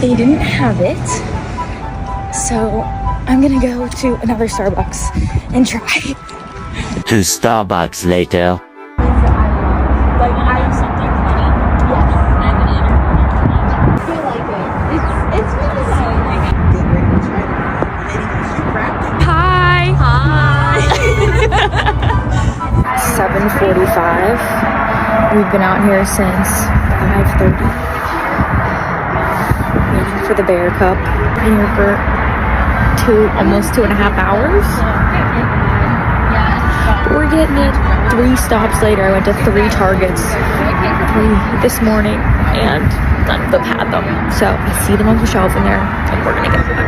They didn't have it, so I'm gonna go to another Starbucks and try. 2 Starbucks later. Hi. 7:45. We've been out here since 5:30. Waiting for the Bear Cup. Been here for almost 2.5 hours. We're getting it 3 stops later. I went to 3 Targets, 3 this morning, and none of them had them. So I see them on the shelf in there, and we're gonna get them.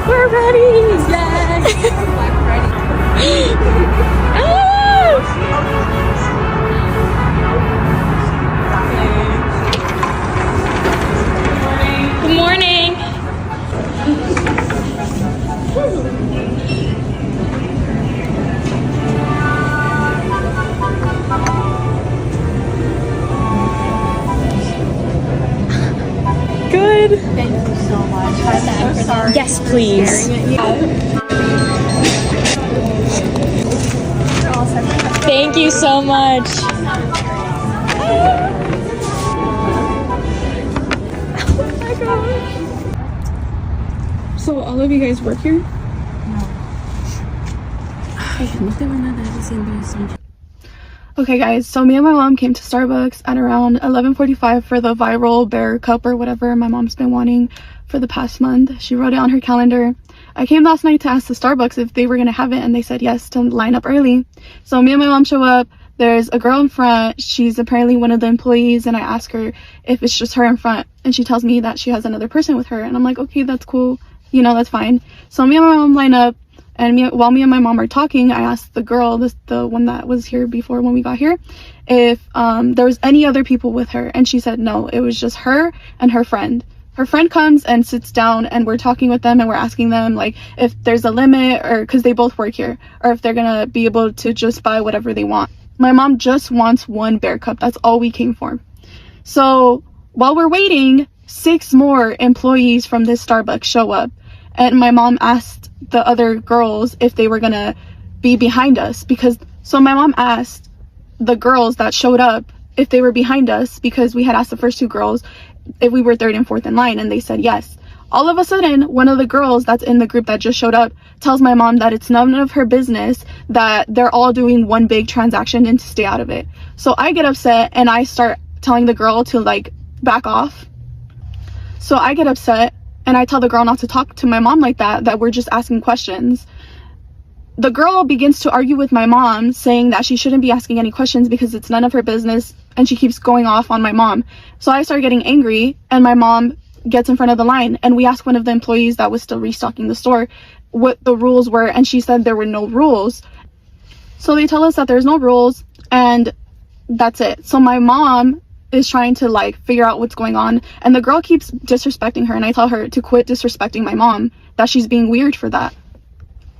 We're ready! Yes! Good morning! Good. Thank you so much. I'm so sorry. Yes, please. Thank you so much. Oh my gosh. So all of you guys work here? Okay guys, so me and my mom came to Starbucks at around 11:45 for the viral bear cup or whatever my mom's been wanting for the past month. She wrote it on her calendar. I came last night to ask the Starbucks if they were gonna have it, and they said yes, to line up early. So me and my mom show up. There's a girl in front. She's apparently one of the employees, and I ask her if it's just her in front, and she tells me that she has another person with her, and I'm like, okay, that's cool, you know, that's fine. So me and my mom line up, and while me and my mom are talking, I asked the girl, the one that was here before when we got here, if there was any other people with her, and she said no, it was just her and her friend. Her friend comes and sits down, and we're talking with them, and we're asking them like if there's a limit, or because they both work here, or if they're gonna be able to just buy whatever they want. My mom just wants 1 bear cup. That's all we came for. So while we're waiting, 6 more employees from this Starbucks show up, and my mom asked the other girls if they were gonna be behind us, because so my mom asked the girls that showed up if they were behind us, because we had asked the first 2 girls if we were 3rd and 4th in line, and they said yes. All of a sudden, one of the girls that's in the group that just showed up tells my mom that it's none of her business, that they're all doing one big transaction and to stay out of it. So I get upset and I start telling the girl to like back off. So I get upset and I tell the girl not to talk to my mom like that we're just asking questions. The girl begins to argue with my mom, saying that she shouldn't be asking any questions because it's none of her business, and she keeps going off on my mom. So I start getting angry, and my mom gets in front of the line, and we ask one of the employees that was still restocking the store what the rules were, and she said there were no rules. So they tell us that there's no rules, and that's it. So my mom is trying to like figure out what's going on, and the girl keeps disrespecting her, and I tell her to quit disrespecting my mom, that she's being weird for that.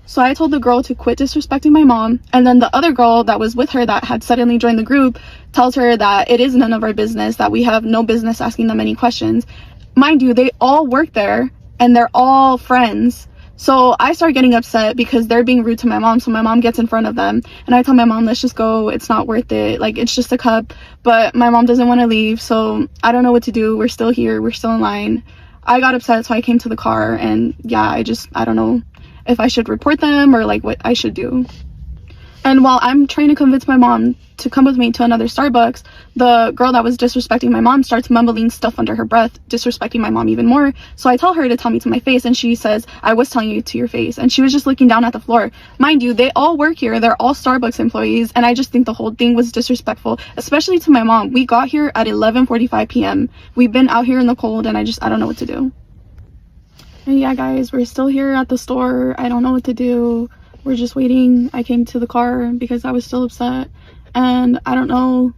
So I told the girl to quit disrespecting my mom, and then the other girl that was with her that had suddenly joined the group tells her that it is none of our business, that we have no business asking them any questions. Mind you, they all work there and they're all friends. So I start getting upset because they're being rude to my mom, so my mom gets in front of them, and I tell my mom, let's just go, it's not worth it, like it's just a cup. But my mom doesn't want to leave, so I don't know what to do. We're still here, we're still in line. I got upset, so I came to the car, and yeah, I don't know if I should report them or like what I should do. And while I'm trying to convince my mom to come with me to another Starbucks, the girl that was disrespecting my mom starts mumbling stuff under her breath, disrespecting my mom even more. So I tell her to tell me to my face, and she says, I was telling you to your face. And she was just looking down at the floor. Mind you, they all work here, they're all Starbucks employees, and I just think the whole thing was disrespectful, especially to my mom. We got here at 11:45 p.m. We've been out here in the cold, and I don't know what to do. And yeah, guys, we're still here at the store. I don't know what to do. We're just waiting. I came to the car because I was still upset. And I don't know,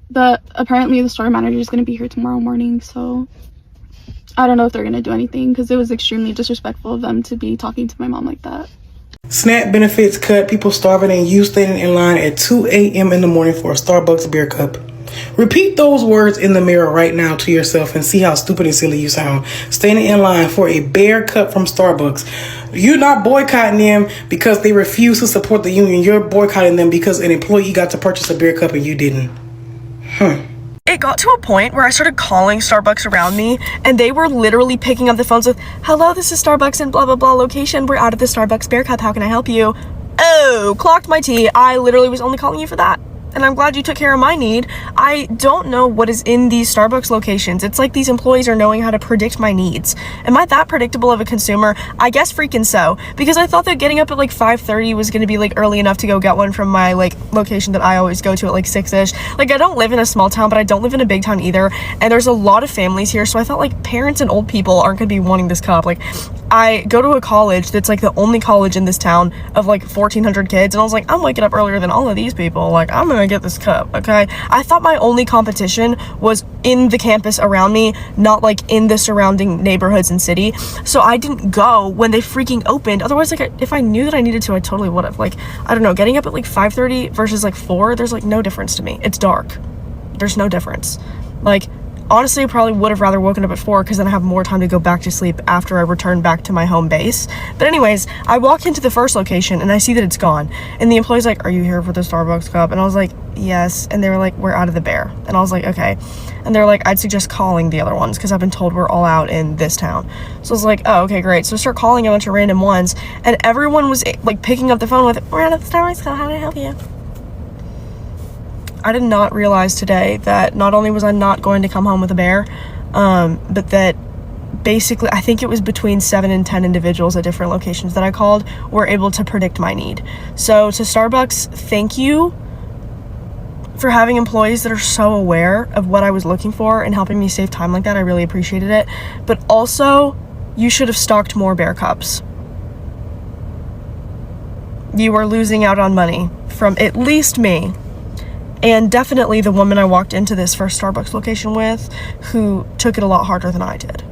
apparently the store manager is going to be here tomorrow morning. So I don't know if they're going to do anything because it was extremely disrespectful of them to be talking to my mom like that. SNAP benefits cut, people starving, and you standing in line at 2 a.m. in the morning for a Starbucks beer cup. Repeat those words in the mirror right now to yourself and see how stupid and silly you sound. Standing in line for a bear cup from Starbucks. You're not boycotting them because they refuse to support the union. You're boycotting them because an employee got to purchase a beer cup and you didn't. It got to a point where I started calling Starbucks around me, and they were literally picking up the phones with, hello, this is Starbucks in blah, blah, blah location. We're out of the Starbucks beer cup. How can I help you? Oh, clocked my tea. I literally was only calling you for that. And I'm glad you took care of my need. I don't know what is in these Starbucks locations. It's like these employees are knowing how to predict my needs. Am I that predictable of a consumer? I guess freaking so. Because I thought that getting up at like 5:30 was going to be like early enough to go get one from my like location that I always go to at like 6-ish. Like I don't live in a small town, but I don't live in a big town either. And there's a lot of families here. So I thought like parents and old people aren't going to be wanting this cup. Like I go to a college that's like the only college in this town of like 1,400 kids. And I was like, I'm waking up earlier than all of these people. Like I'm going to get this cup, okay? I thought my only competition was in the campus around me, not like in the surrounding neighborhoods and city. So I didn't go when they freaking opened. Otherwise, like if I knew that I needed to, I totally would have. Like, I don't know, getting up at like 5:30 versus like 4, there's like no difference to me. It's dark. There's no difference. Like, honestly, I probably would have rather woken up at 4 because then I have more time to go back to sleep after I return back to my home base. But anyways, I walk into the first location and I see that it's gone. And the employee's like, are you here for the Starbucks cup? And I was like, yes. And they were like, we're out of the bear. And I was like, okay. And they're like, I'd suggest calling the other ones because I've been told we're all out in this town. So I was like, oh, okay, great. So I start calling a bunch of random ones and everyone was like picking up the phone with, we're out of the Starbucks cup. How can I help you? I did not realize today that not only was I not going to come home with a bear, but that basically, I think it was between 7 and 10 individuals at different locations that I called were able to predict my need. So to Starbucks, thank you for having employees that are so aware of what I was looking for and helping me save time like that. I really appreciated it. But also, you should have stocked more bear cups. You are losing out on money from at least me. And definitely the woman I walked into this first Starbucks location with, who took it a lot harder than I did.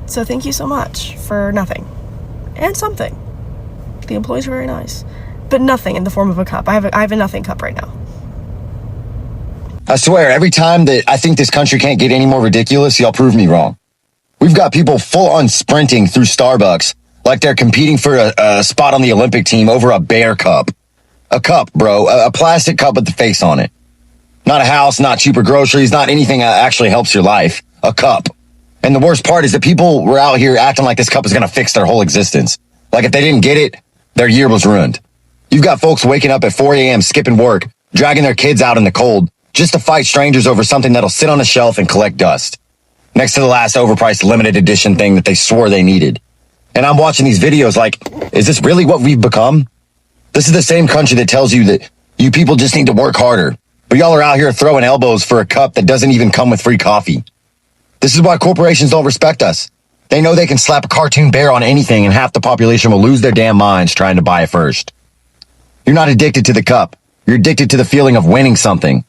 So thank you so much for nothing. And something. The employees are very nice. But nothing in the form of a cup. I have a nothing cup right now. I swear, every time that I think this country can't get any more ridiculous, y'all prove me wrong. We've got people full on sprinting through Starbucks like they're competing for a spot on the Olympic team over a bear cup. A cup, bro. A plastic cup with the face on it. Not a house, not cheaper groceries, not anything that actually helps your life. A cup. And the worst part is that people were out here acting like this cup was going to fix their whole existence. Like if they didn't get it, their year was ruined. You've got folks waking up at 4 a.m., skipping work, dragging their kids out in the cold, just to fight strangers over something that'll sit on a shelf and collect dust. Next to the last overpriced limited edition thing that they swore they needed. And I'm watching these videos like, is this really what we've become? This is the same country that tells you that you people just need to work harder. But y'all are out here throwing elbows for a cup that doesn't even come with free coffee. This is why corporations don't respect us. They know they can slap a cartoon bear on anything and half the population will lose their damn minds trying to buy it first. You're not addicted to the cup. You're addicted to the feeling of winning something.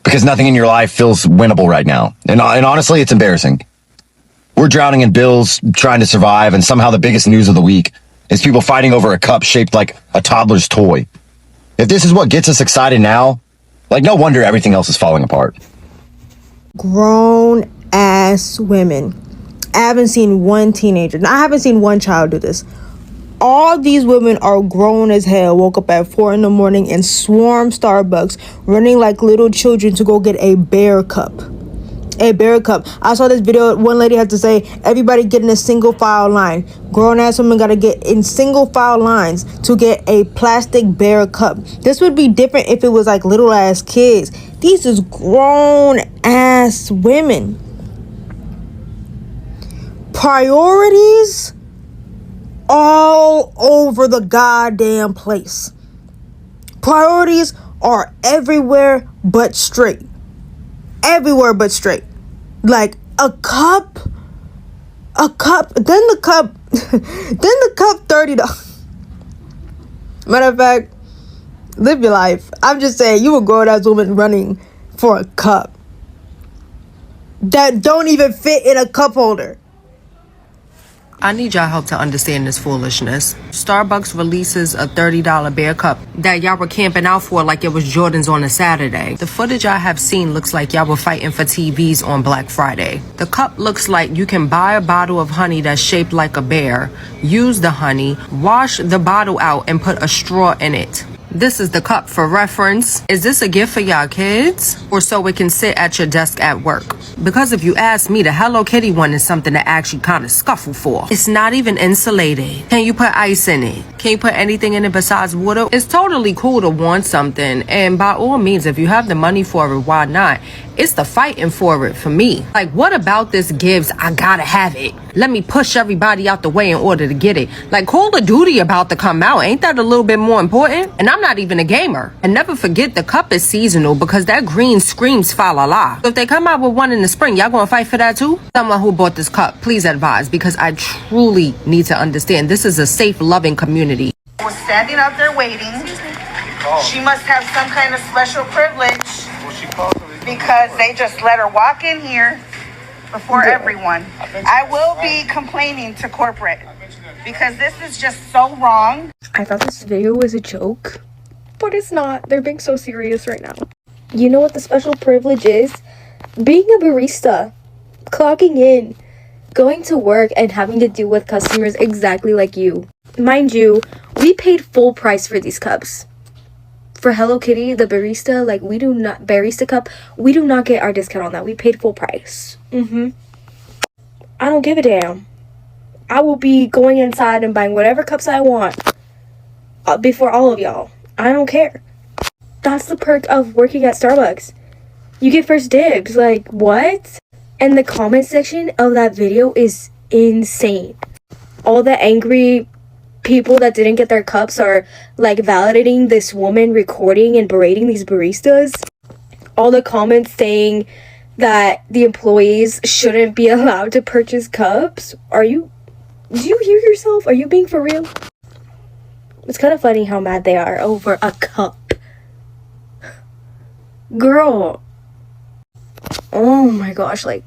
Because nothing in your life feels winnable right now. And honestly, it's embarrassing. We're drowning in bills, trying to survive, and somehow the biggest news of the week is people fighting over a cup shaped like a toddler's toy. If this is what gets us excited now, like no wonder everything else is falling apart. Grown ass women. I haven't seen one teenager. I haven't seen one child do this. All these women are grown as hell, woke up at 4 in the morning and swarmed Starbucks, running like little children to go get a bear cup. A bear cup. I saw this video. One lady had to say, everybody get in a single file line. Grown ass women gotta get in single file lines to get a plastic bear cup. This would be different if it was like little ass kids. These is grown ass women. Priorities all over the goddamn place. Priorities are everywhere but straight. Everywhere but straight. Like a cup, then the cup $30. Matter of fact, live your life. I'm just saying, you a grown ass woman running for a cup that don't even fit in a cup holder. I need y'all help to understand this foolishness. Starbucks releases a $30 bear cup that y'all were camping out for like it was Jordan's on a Saturday. The footage I have seen looks like y'all were fighting for TVs on Black Friday. The cup looks like you can buy a bottle of honey that's shaped like a bear, use the honey, wash the bottle out, and put a straw in it. This is the cup for reference. Is this a gift for y'all kids? Or so it can sit at your desk at work? Because if you ask me, the Hello Kitty one is something to actually kind of scuffle for. It's not even insulated. Can you put ice in it? Can you put anything in it besides water? It's totally cool to want something. And by all means, if you have the money for it, why not? It's the fighting for it for me. Like, what about this gives I gotta have it? Let me push everybody out the way in order to get it. Like, Call of Duty about to come out. Ain't that a little bit more important? And I'm not even a gamer. And never forget, the cup is seasonal because that green screams fa la la. So if they come out with one in the spring, y'all gonna fight for that too? Someone who bought this cup, please advise, because I truly need to understand this is a safe, loving community. Was standing out there waiting. She must have some kind of special privilege because they just let her walk in here before everyone. I will be complaining to corporate because this is just so wrong. I thought this video was a joke, but it's not. They're being so serious right now. You know what the special privilege is? Being a barista, clocking in, going to work, and having to deal with customers exactly like you. Mind you, we paid full price for these cups. For Hello Kitty, the Bearista, like we do not, Bearista cup, we do not get our discount on that. We paid full price. I don't give a damn. I will be going inside and buying whatever cups I want before all of y'all. I don't care. That's the perk of working at Starbucks. You get first dibs. Like, what? And the comment section of that video is insane. All the angry people that didn't get their cups are like validating this woman recording and berating these baristas. All the comments saying that the employees shouldn't be allowed to purchase cups. Do you hear yourself? Are you being for real? It's kind of funny how mad they are over a cup. Girl. Oh my gosh, like.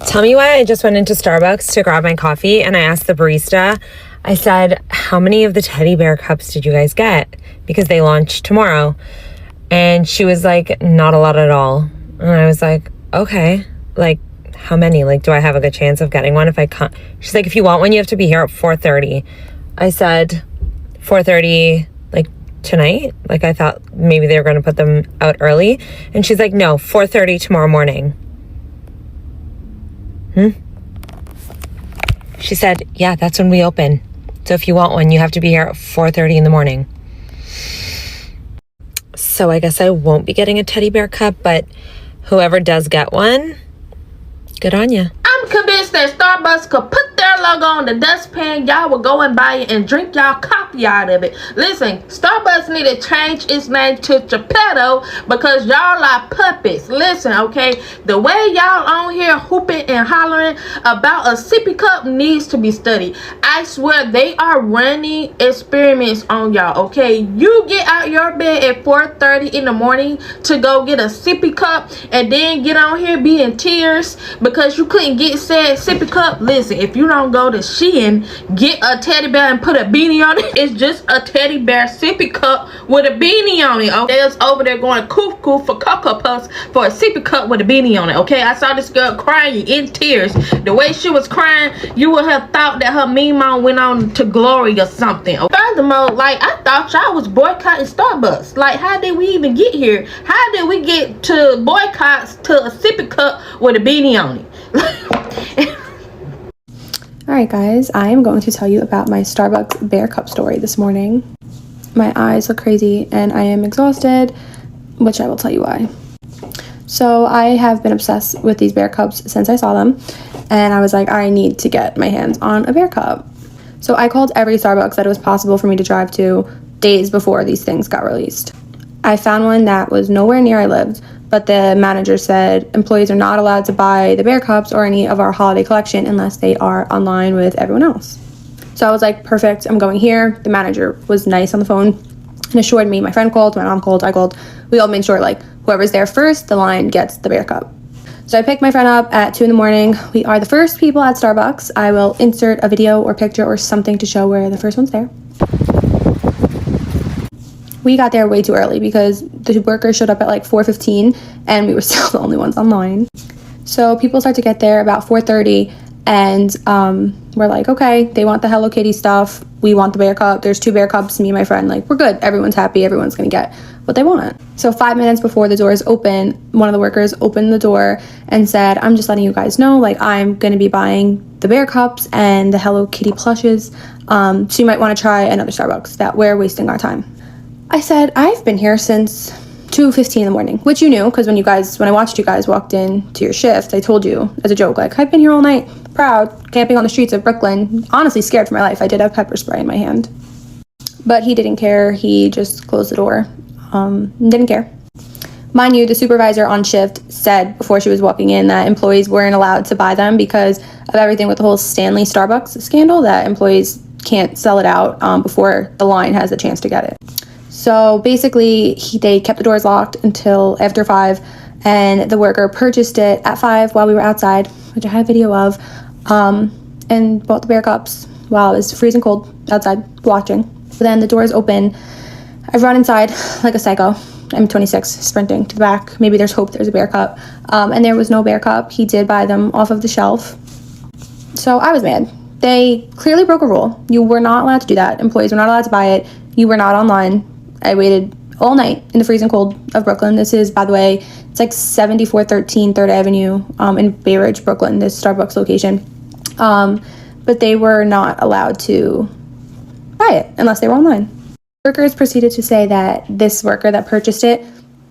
Tell me why I just went into Starbucks to grab my coffee and I asked the barista, I said, how many of the teddy bear cups did you guys get? Because they launch tomorrow. And she was like, not a lot at all. And I was like, okay, like how many? Like, do I have a good chance of getting one if I can't? She's like, if you want one, you have to be here at 4:30. I said, 4:30, like tonight? Like I thought maybe they were going to put them out early. And she's like, no, 4:30 tomorrow morning. She said, yeah, that's when we open. So if you want one, you have to be here at 4:30 in the morning. So I guess I won't be getting a teddy bear cup, but whoever does get one, good on ya. I'm convinced that Starbucks could put their logo on the dustpan. Y'all will go and buy it and drink y'all coffee out of it. Listen, Starbucks need to change its name to Geppetto because y'all are puppets. Listen, okay? The way y'all on here hooping and hollering about a sippy cup needs to be studied. I swear they are running experiments on y'all, okay? You get out your bed at 4:30 in the morning to go get a sippy cup and then get on here be in tears because you couldn't get said sippy cup. Listen, if you don't go to Shein, get a teddy bear and put a beanie on it. It's just a teddy bear sippy cup with a beanie on it. Okay, there's over there going cuckoo for Cocoa Puffs for a sippy cup with a beanie on it. Okay, I saw this girl crying in tears. The way she was crying, you would have thought that her mean mom went on to glory or something. Furthermore, like, I thought y'all was boycotting Starbucks. Like, how did we even get here? How did we get to boycotts to a sippy cup with a beanie on it? Alright guys, I am going to tell you about my Starbucks bear cup story this morning. My eyes look crazy and I am exhausted, which I will tell you why. So I have been obsessed with these bear cups since I saw them, and I was like, I need to get my hands on a bear cup. So I called every Starbucks that it was possible for me to drive to days before these things got released. I found one that was nowhere near I lived, but the manager said employees are not allowed to buy the bear cups or any of our holiday collection unless they are online with everyone else. So I was like, perfect, I'm going here. The manager was nice on the phone and assured me. My friend called, my mom called, I called. We all made sure, like, whoever's there first, the line gets the bear cup. So I picked my friend up at 2 in the morning. We are the first people at Starbucks. I will insert a video or picture or something to show where the first one's there. We got there way too early because the workers showed up at like 4:15 and we were still the only ones online. So people start to get there about 4:30 and we're like, okay, they want the Hello Kitty stuff. We want the bear cup. There's 2 bear cups, me and my friend, like, we're good. Everyone's happy. Everyone's gonna get what they want. So 5 minutes before the doors open, one of the workers opened the door and said, I'm just letting you guys know, like, I'm gonna be buying the bear cups and the Hello Kitty plushes. So you might want to try another Starbucks, that we're wasting our time. I said, I've been here since 2:15 in the morning, which you knew, because when I watched you guys walked in to your shift, I told you as a joke, like, I've been here all night, proud, camping on the streets of Brooklyn, honestly scared for my life. I did have pepper spray in my hand. But he didn't care. He just closed the door. Didn't care. Mind you, the supervisor on shift said before she was walking in that employees weren't allowed to buy them because of everything with the whole Stanley Starbucks scandal, that employees can't sell it out before the line has a chance to get it. So basically, they kept the doors locked until after 5, and the worker purchased it at 5 while we were outside, which I have video of, and bought the bear cups while it was freezing cold outside watching. But then the doors open. I've run inside like a psycho. I'm 26, sprinting to the back. Maybe there's hope there's a bear cup. And there was no bear cup. He did buy them off of the shelf. So I was mad. They clearly broke a rule. You were not allowed to do that. Employees were not allowed to buy it. You were not online. I waited all night in the freezing cold of Brooklyn. This is, by the way, it's like 7413 3rd Avenue in Bay Ridge, Brooklyn, this Starbucks location. But they were not allowed to buy it unless they were online. Workers proceeded to say that this worker that purchased it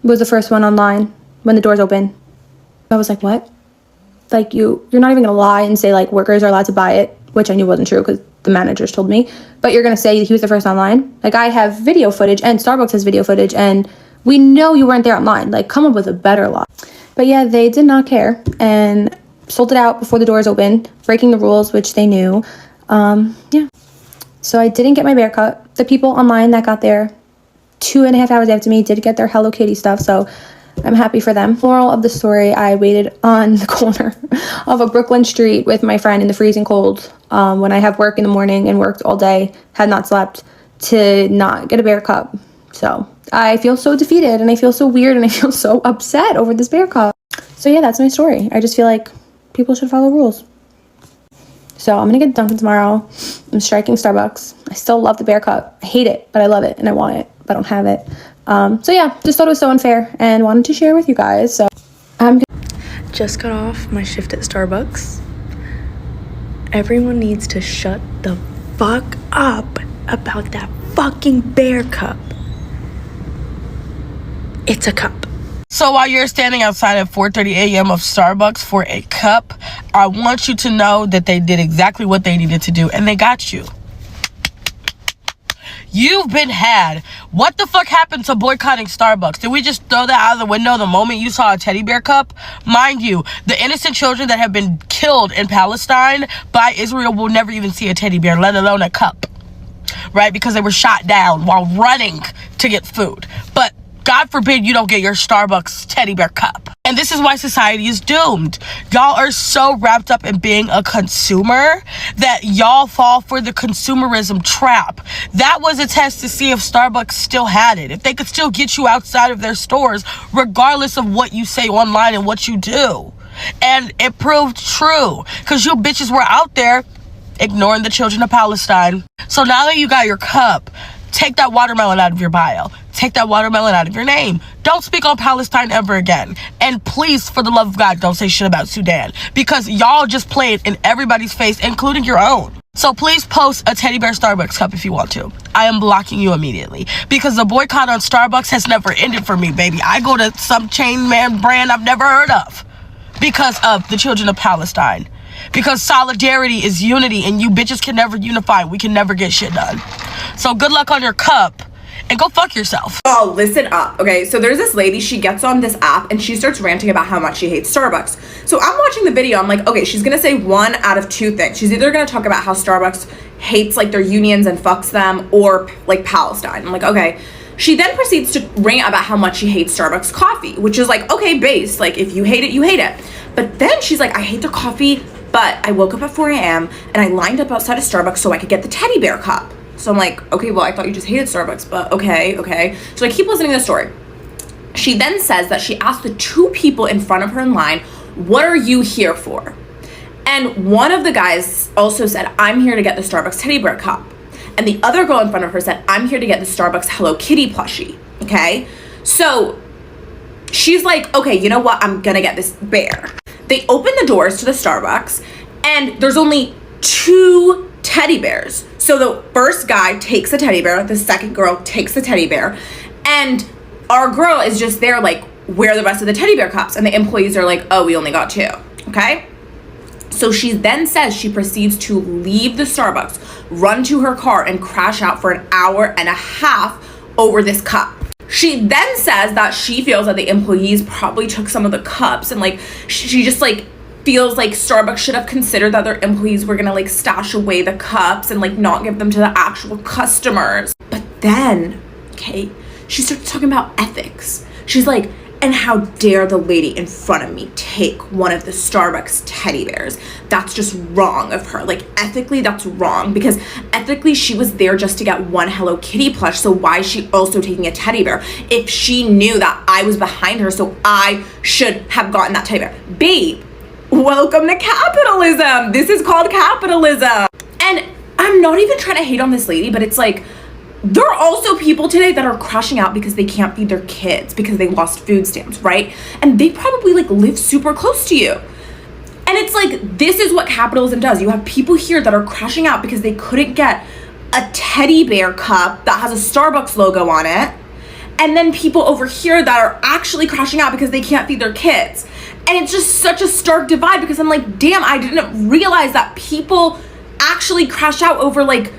was the first one online when the doors opened. I was like, what? Like, you're not even gonna lie and say, like, workers are allowed to buy it, which I knew wasn't true because the managers told me, but you're gonna say he was the first online? Like, I have video footage and Starbucks has video footage and we know you weren't there online. Like, come up with a better lie. But yeah, they did not care and sold it out before the doors opened, breaking the rules, which they knew. Yeah. So I didn't get my bear cut. The people online that got there 2.5 hours after me did get their Hello Kitty stuff, so I'm happy for them. Moral of the story, I waited on the corner of a Brooklyn street with my friend in the freezing cold when I have work in the morning and worked all day, had not slept, to not get a bear cup. So I feel so defeated and I feel so weird and I feel so upset over this bear cup. So yeah, that's my story. I just feel like people should follow rules. So I'm gonna get Dunkin' tomorrow. I'm striking Starbucks. I still love the bear cup. I hate it, but I love it and I want it, but I don't have it. So yeah, just thought it was so unfair and wanted to share with you guys. So I'm just got off my shift at Starbucks everyone needs to shut the fuck up about that fucking bear cup. It's a cup. So while you're standing outside at 4:30 a.m. of Starbucks for a cup, I want you to know that they did exactly what they needed to do, and they got you. You've been had. What the fuck happened to boycotting Starbucks? Did we just throw that out of the window the moment you saw a teddy bear cup? Mind you, the innocent children that have been killed in Palestine by Israel will never even see a teddy bear, let alone a cup. Right? Because they were shot down while running to get food. But God forbid you don't get your Starbucks teddy bear cup. And this is why society is doomed. Y'all are so wrapped up in being a consumer that y'all fall for the consumerism trap. That was a test to see if Starbucks still had it. If they could still get you outside of their stores, regardless of what you say online and what you do. And it proved true. Because you bitches were out there ignoring the children of Palestine. So now that you got your cup, take that watermelon out of your bio. Take that watermelon out of your name. Don't speak on Palestine ever again. And please, for the love of God, don't say shit about Sudan. Because y'all just played in everybody's face, including your own. So please post a teddy bear Starbucks cup if you want to. I am blocking you immediately. Because the boycott on Starbucks has never ended for me, baby. I go to some chain man brand I've never heard of. Because of the children of Palestine. Because solidarity is unity, and you bitches can never unify. We can never get shit done. So good luck on your cup, and go fuck yourself. Oh, listen up, okay? So there's this lady, she gets on this app, and she starts ranting about how much she hates Starbucks. So I'm watching the video, I'm like, okay, she's gonna say one out of two things. She's either gonna talk about how Starbucks hates, like, their unions and fucks them, or, like, Palestine. I'm like, okay. She then proceeds to rant about how much she hates Starbucks coffee, which is like, okay, base. Like, if you hate it, you hate it. But then she's like, I hate the coffee, but I woke up at 4 a.m. and I lined up outside of Starbucks so I could get the teddy bear cup. So I'm like, okay, well, I thought you just hated Starbucks, but okay. So I keep listening to the story. She then says that she asked the two people in front of her in line, what are you here for? And one of the guys also said, I'm here to get the Starbucks teddy bear cup. And the other girl in front of her said, I'm here to get the Starbucks Hello Kitty plushie, okay? So she's like, okay, you know what? I'm gonna get this bear. They open the doors to the Starbucks, and there's only 2 teddy bears. So the first guy takes a teddy bear, the second girl takes the teddy bear, and our girl is just there like, where are the rest of the teddy bear cups? And the employees are like, oh, we only got 2, okay? So she then says she proceeds to leave the Starbucks, run to her car, and crash out for an hour and a half over this cup. She then says that she feels that the employees probably took some of the cups, and like she just like feels like Starbucks should have considered that their employees were gonna like stash away the cups and like not give them to the actual customers. But then, okay, she starts talking about ethics. She's like, and how dare the lady in front of me take one of the Starbucks teddy bears? That's just wrong of her. Like, ethically, that's wrong, because ethically she was there just to get one Hello Kitty plush, so why is she also taking a teddy bear? If she knew that I was behind her, so I should have gotten that teddy bear. Babe, welcome to capitalism. This is called capitalism. And I'm not even trying to hate on this lady, but it's like, there are also people today that are crashing out because they can't feed their kids because they lost food stamps, right? And they probably like live super close to you. And it's like, this is what capitalism does. You have people here that are crashing out because they couldn't get a teddy bear cup that has a Starbucks logo on it. And then people over here that are actually crashing out because they can't feed their kids. And it's just such a stark divide, because I'm like, damn, I didn't realize that people actually crash out over like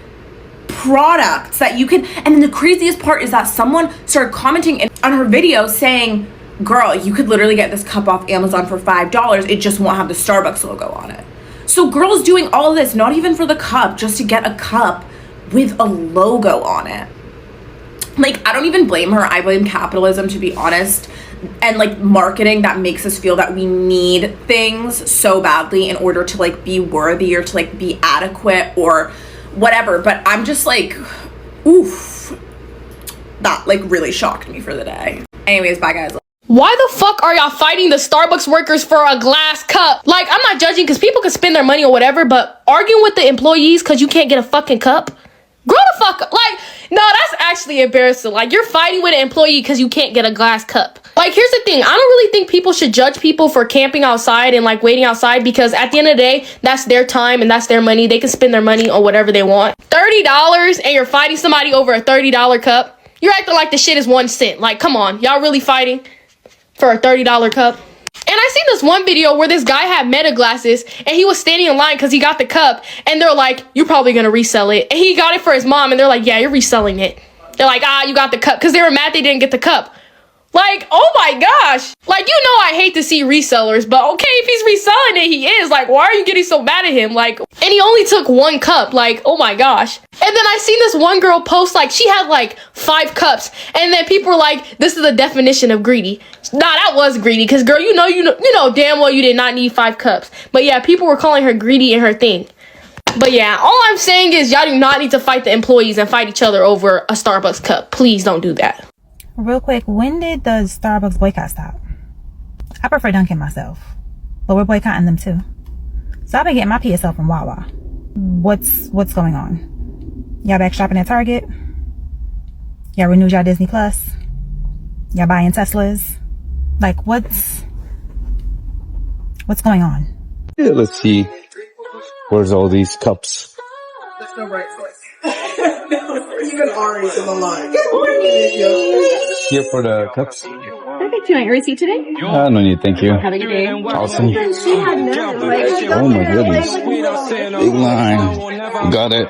products that you can. And then the craziest part is that someone started commenting on her video saying, girl, you could literally get this cup off Amazon for $5. It just won't have the Starbucks logo on it. So girls doing all of this, not even for the cup, just to get a cup with a logo on it. Like, I don't even blame her. I blame capitalism, to be honest, and like marketing that makes us feel that we need things so badly in order to like be worthy or to like be adequate or whatever. But I'm just like, oof, that like really shocked me for the day. Anyways, bye guys. Why the fuck are y'all fighting the Starbucks workers for a glass cup? Like, I'm not judging because people can spend their money or whatever, but arguing with the employees because you can't get a fucking cup? Grow the fuck up. Like, No, that's actually embarrassing. Like, you're fighting with an employee because you can't get a glass cup. Like, here's the thing. I don't really think people should judge people for camping outside and, like, waiting outside, because at the end of the day, that's their time and that's their money. They can spend their money on whatever they want. $30 and you're fighting somebody over a $30 cup? You're acting like the shit is 1 cent. Like, come on. Y'all really fighting for a $30 cup? And I seen this one video where this guy had Meta glasses and he was standing in line because he got the cup, and they're like, you're probably gonna resell it. And he got it for his mom, and they're like, yeah, you're reselling it. They're like, you got the cup, because they were mad they didn't get the cup. Like, oh my gosh. Like, you know I hate to see resellers, but okay, if he's reselling it, he is. Like, why are you getting so mad at him? Like, and he only took 1 cup. Like, oh my gosh. And then I seen this one girl post, like, she had like 5 cups, and then people were like, this is the definition of greedy. Nah, that was greedy, because girl, you know damn well you did not need 5 cups. But yeah, people were calling her greedy in her thing. But yeah, all I'm saying is y'all do not need to fight the employees and fight each other over a Starbucks cup. Please don't do that. Real quick, when did the Starbucks boycott stop? I prefer Dunkin' myself, but we're boycotting them too. So I've been getting my PSL from Wawa. What's going on? Y'all back shopping at Target? Y'all renewed y'all Disney Plus? Y'all buying Teslas? Like, what's going on? Yeah, let's see. Where's all these cups? There's no right choice. Even Ari's in the line. Good morning. Here for the cups. Perfect. Do you want your receipt today? No need, thank you. Have a good day. Awesome. She had none. Oh my goodness. Big line. Got it.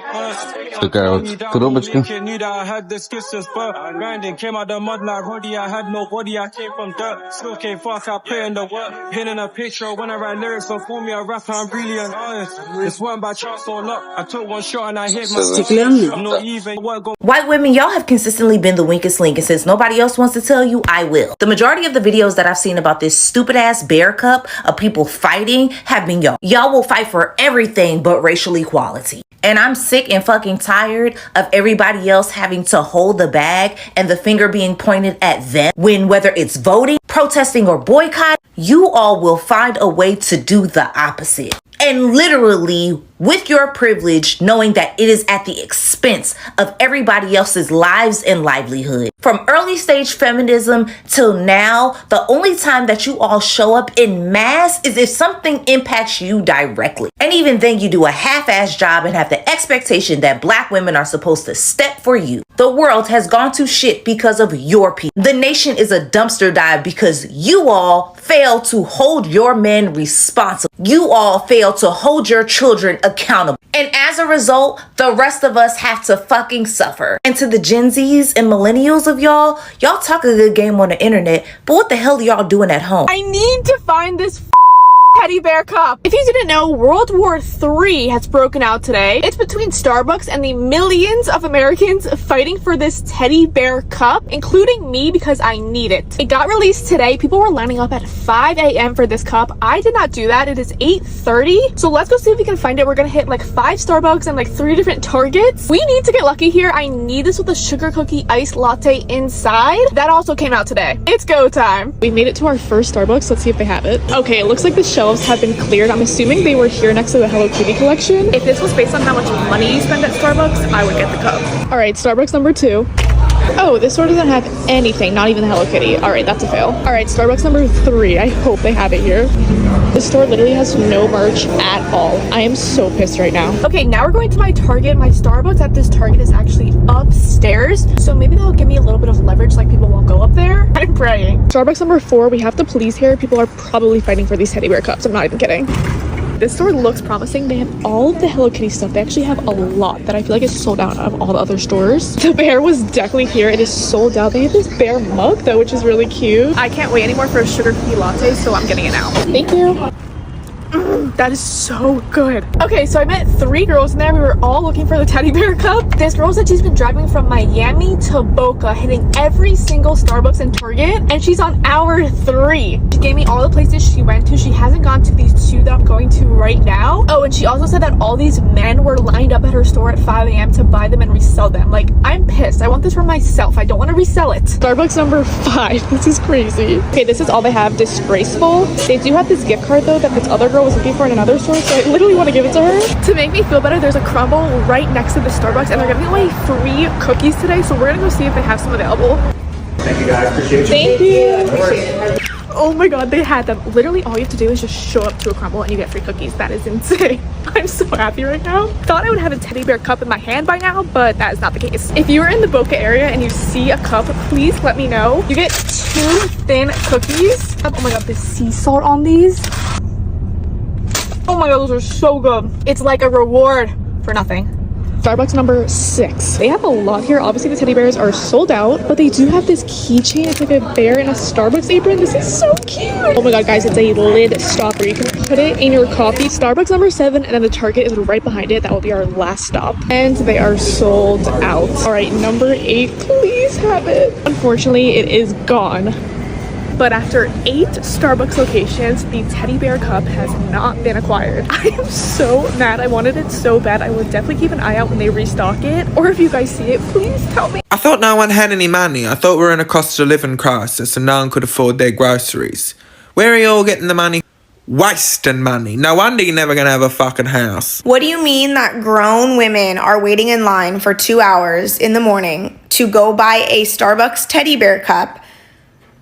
Look out. Коробочка. Knew that I had the skills since birth. Grinding, came out the mud like Roddy. I had nobody, I came from dirt. Still came fast, I put in the work. Painting a picture when I write lyrics. Don't call me a rapper, I'm really an artist. It's one by chance or luck. I took 1 shot and I hit my I'm not even. White women, y'all have consistently been the weakest link, and since nobody else wants to tell you, I will. The majority of the videos that I've seen about this stupid ass bear cup of people fighting have been y'all. Y'all will fight for everything but racial equality. And I'm sick and fucking tired of everybody else having to hold the bag and the finger being pointed at them when, whether it's voting, protesting, or boycott, you all will find a way to do the opposite. And literally, with your privilege, knowing that it is at the expense of everybody else's lives and livelihood. From early stage feminism till now, the only time that you all show up in mass is if something impacts you directly. And even then, you do a half-ass job and have the expectation that Black women are supposed to step for you. The world has gone to shit because of your people. The nation is a dumpster dive because you all fail to hold your men responsible. You all fail to hold your children accountable. And as a result, the rest of us have to fucking suffer. And to the Gen Zs and millennials of y'all talk a good game on the internet, but what the hell are y'all doing at home? I need to find this teddy bear cup. If you didn't know, World War III has broken out today. It's between Starbucks and the millions of Americans fighting for this teddy bear cup, including me, because I need it. It got released today. People were lining up at 5 a.m. for this cup. I did not do that. It is 8:30. So let's go see if we can find it. We're gonna hit like 5 Starbucks and like 3 different Targets. We need to get lucky here. I need this with a sugar cookie iced latte inside. That also came out today. It's go time. We made it to our first Starbucks. Let's see if they have it. Okay, it looks like the shelves have been cleared. I'm assuming they were here next to the Hello Kitty collection. If this was based on how much money you spend at Starbucks, I would get the cup. All right, Starbucks number 2. Oh, this store doesn't have anything, not even the Hello Kitty. All right, that's a fail. All right, Starbucks number 3. I hope they have it here. This store literally has no merch at all. I am so pissed right now. Okay, now we're going to my Target. My Starbucks at this Target is actually upstairs, so maybe that'll give me a little bit of leverage, like people won't go up there. I'm praying. Starbucks number 4, we have the police here. People are probably fighting for these teddy bear cups. I'm not even kidding. This store looks promising. They have all of the Hello Kitty stuff. They actually have a lot that I feel like is sold out of all the other stores. The bear was definitely here. It is sold out. They have this bear mug though, which is really cute. I can't wait anymore for a sugar cookie latte, so I'm getting it now. Thank you. That is so good. Okay, so I met 3 girls in there. We were all looking for the teddy bear cup. This girl said she's been driving from Miami to Boca, hitting every single Starbucks and Target, and she's on hour 3. She gave me all the places she went to. She hasn't gone to these 2 that I'm going to right now. Oh, and she also said that all these men were lined up at her store at 5 a.m. to buy them and resell them. Like, I'm pissed. I want this for myself. I don't want to resell it. Starbucks number 5. This is crazy. Okay, this is all they have. Disgraceful. They do have this gift card though that this other girl was looking for in another store, so I literally want to give it to her. To make me feel better, there's a crumble right next to the Starbucks, and they're giving away free cookies today, so we're gonna go see if they have some available. Thank you guys. Appreciate you. Thank you. Appreciate it. Oh my god, they had them. Literally all you have to do is just show up to a crumble and you get free cookies. That is insane. I'm so happy right now. Thought I would have a teddy bear cup in my hand by now, but that is not the case. If you are in the Boca area and you see a cup, please let me know. You get 2 thin cookies. Oh my god, the sea salt on these. Oh my god, those are so good. It's like a reward for nothing. Starbucks number 6. They have a lot here. Obviously the teddy bears are sold out, but they do have this keychain. It's like a bear in a Starbucks apron. This is so cute. Oh my god, guys, it's a lid stopper. You can put it in your coffee. Starbucks number 7, and then the Target is right behind it. That will be our last stop. And they are sold out. All right, number 8, please have it. Unfortunately, it is gone. But after 8 Starbucks locations, the teddy bear cup has not been acquired. I am so mad. I wanted it so bad. I will definitely keep an eye out when they restock it. Or if you guys see it, please tell me. I thought no one had any money. I thought we were in a cost of living crisis and no one could afford their groceries. Where are you all getting the money? Wasting money. No wonder you're never gonna have a fucking house. What do you mean that grown women are waiting in line for 2 hours in the morning to go buy a Starbucks teddy bear cup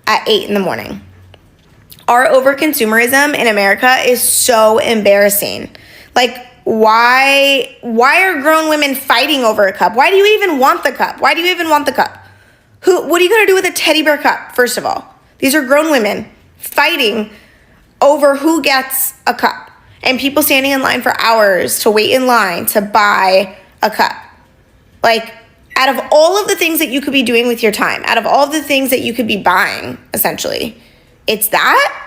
at 8 in the morning? Our overconsumerism in America is so embarrassing. Like, why are grown women fighting over a cup? Why do you even want the cup? Why do you even want the cup? What are you gonna do with a teddy bear cup, first of all? These are grown women fighting over who gets a cup, and people standing in line for hours to wait in line to buy a cup. Like, out of all of the things that you could be doing with your time, out of all of the things that you could be buying, essentially, it's that?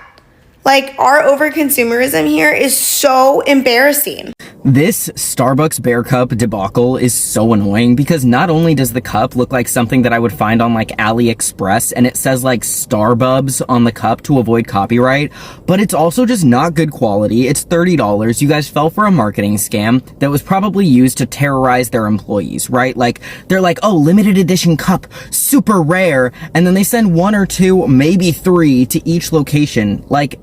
Like, our overconsumerism here is so embarrassing. This Starbucks bear cup debacle is so annoying because not only does the cup look like something that I would find on like AliExpress and it says like Starbubs on the cup to avoid copyright, but it's also just not good quality. It's $30. You guys fell for a marketing scam that was probably used to terrorize their employees, right? Like, they're like, oh, limited edition cup, super rare, and then they send 1 or 2, maybe 3 to each location, like,